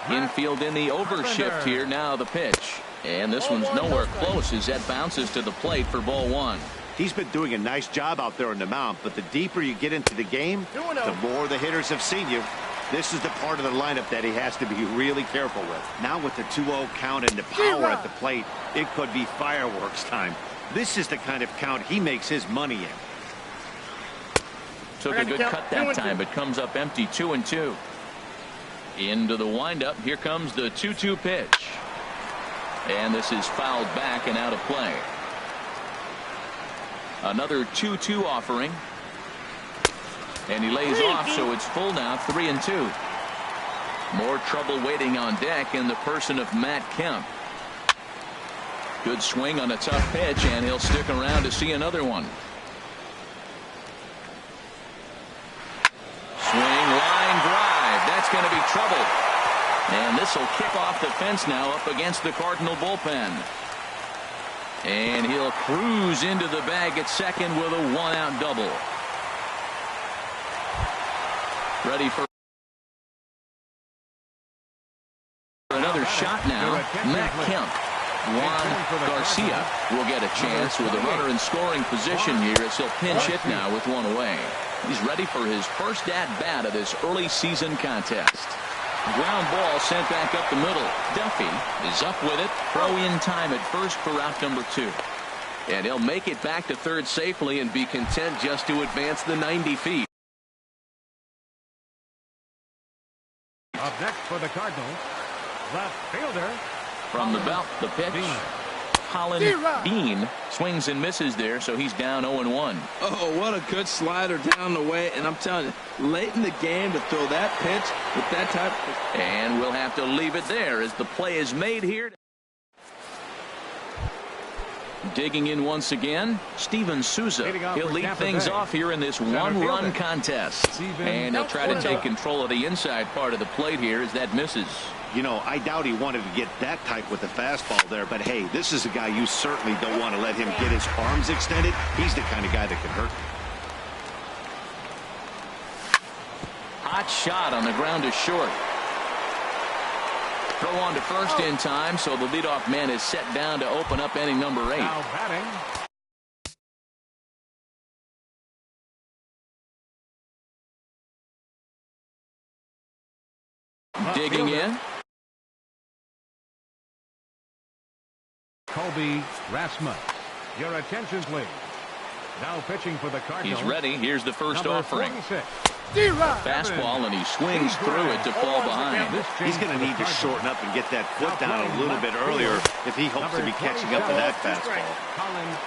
Infield in the overshift here. Now the pitch. And this one's nowhere close as that bounces to the plate for ball 1. He's been doing a nice job out there on the mound, but the deeper you get into the game, the more the hitters have seen you. This is the part of the lineup that he has to be really careful with. Now with the 2-0 count and the power at the plate, it could be fireworks time. This is the kind of count he makes his money in. Took a good cut that time, but comes up empty. 2-2. Into the windup. Here comes the 2-2 pitch. And this is fouled back and out of play. Another 2-2 offering. And he lays off, so it's full now. 3-2. More trouble waiting on deck in the person of Matt Kemp. Good swing on a tough pitch, and he'll stick around to see another one. Swing, line drive. That's going to be trouble. And this will kick off the fence now up against the Cardinal bullpen. And he'll cruise into the bag at second with a 1-out double. Ready for another shot now. Matt Kemp. Juan Garcia will get a chance with a runner in scoring position here as he'll pinch hit now with 1 away. He's ready for his first at-bat of this early season contest. Ground ball sent back up the middle. Duffy is up with it. Throw in time at first for out number 2. And he'll make it back to third safely and be content just to advance the 90 feet. Up next for the Cardinals, left fielder. From the belt, the pitch. Holland Bean swings and misses there, so he's down 0-1. Oh, what a good slider down the way. And I'm telling you, late in the game to throw that pitch with that type of... And we'll have to leave it there as the play is made here. Digging in once again, Steven Souza. He'll lead things off here in this one-run contest. And he'll try to take control of the inside part of the plate here as that misses. You know, I doubt he wanted to get that type with the fastball there, but hey, this is a guy you certainly don't want to let him get his arms extended. He's the kind of guy that can hurt. Hot shot on the ground to short. Throw on to first in time, so the leadoff man is set down to open up inning number 8. Now batting. Digging in. Colby Rasmus. Your attention, please. Now pitching for the Cardinals. He's ready. Here's the first offering. 46. Fastball, and he swings through it to fall behind. He's going to need to shorten up and get that foot down a little bit earlier if he hopes to be catching up to that fastball.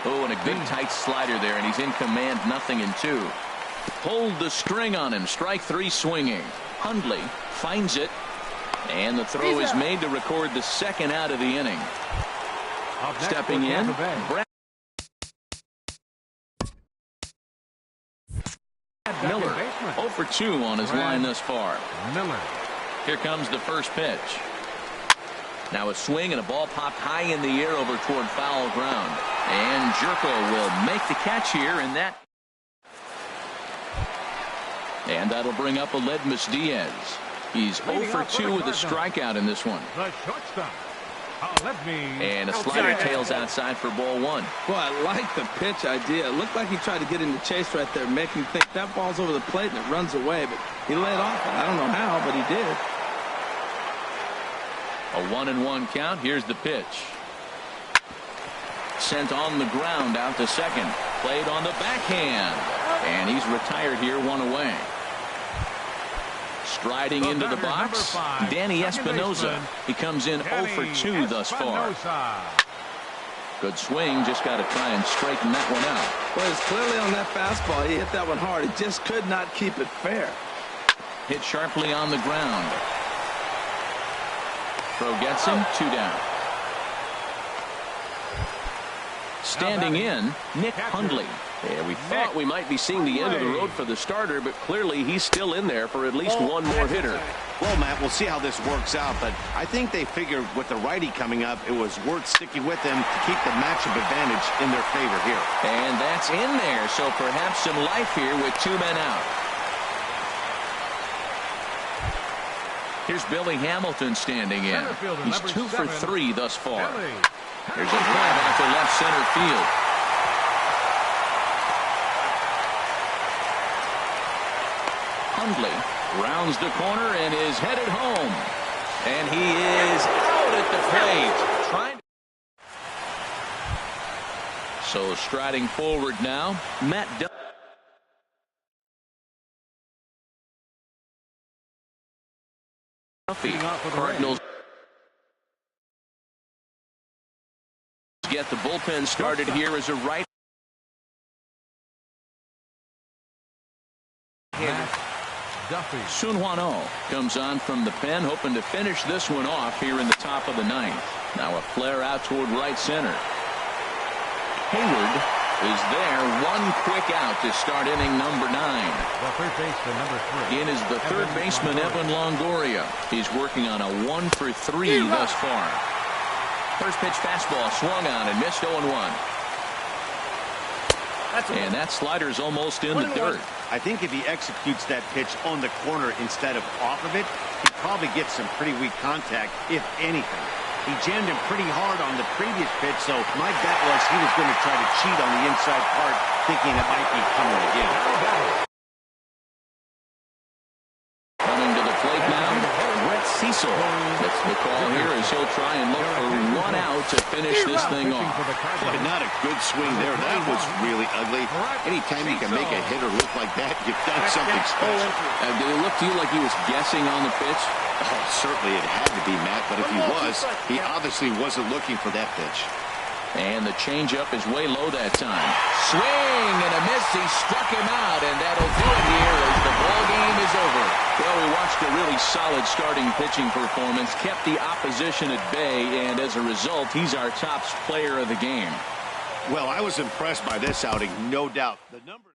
Oh, and a good tight slider there, and he's in command. 0-2. Pulled the string on him. Strike 3 swinging. Hundley finds it, and the throw is made to record the second out of the inning. Stepping in, Miller. 0 for 2 on his line thus far. Miller. Here comes the first pitch. Now a swing and a ball popped high in the air over toward foul ground. And Jerko will make the catch here, and that'll bring up Aledmus Diaz. He's 0 for 2 with a strikeout in this one. The shortstop. And a slider tails outside for ball 1. Boy, I like the pitch idea. It looked like he tried to get in the chase right there, making him think that ball's over the plate and it runs away. But he laid off it. I don't know how, but he did. A 1-1 count. Here's the pitch. Sent on the ground out to second. Played on the backhand. And he's retired here, 1 away. Striding into the box, Danny Espinosa. He comes in 0 for 2 thus far. Good swing, just got to try and straighten that one out. Well, it's clearly on that fastball. He hit that one hard. He just could not keep it fair. Hit sharply on the ground. Throw gets him, 2 down. Standing in, Nick Hundley. Yeah, we thought we might be seeing the end of the road for the starter, but clearly he's still in there for at least one more hitter. Well, Matt, we'll see how this works out, but I think they figured with the righty coming up, it was worth sticking with them to keep the matchup advantage in their favor here. And that's in there, so perhaps some life here with 2 men out. Here's Billy Hamilton standing in. He's 2 for 3 thus far. There's a drive out to left center field. Hundley rounds the corner and is headed home. And he is out at the plate. So striding forward now, Matt Duffy. Cardinals get the bullpen started here as a right. Sun Hwan-Oh comes on from the pen, hoping to finish this one off here in the top of the 9th. Now a flare out toward right center. Hayward is there, 1 quick out to start inning number 9. The third baseman, number 3. In is the third baseman, Evan Longoria. He's working on a 1 for 3 thus far. First pitch fastball swung on and missed 0-1. And that slider's almost in the dirt. I think if he executes that pitch on the corner instead of off of it, he probably gets some pretty weak contact, if anything. He jammed him pretty hard on the previous pitch, so my bet was he was going to try to cheat on the inside part, thinking it might be coming again. Coming to the plate now, Brett Cecil. That's the call here as he'll try and look for 1 out to finish this thing off. Boy, not a good swing there. That was really ugly. Anytime you can make a hitter look like that, you've done something special. Did it look to you like he was guessing on the pitch? Oh, certainly it had to be, Matt, but if he was, he obviously wasn't looking for that pitch. And the changeup is way low that time. Swing and a miss. He struck him out, and that'll do it here as the ball game is over. Well, we watched a really solid starting pitching performance, kept the opposition at bay, and as a result, he's our top player of the game. Well, I was impressed by this outing, no doubt. The number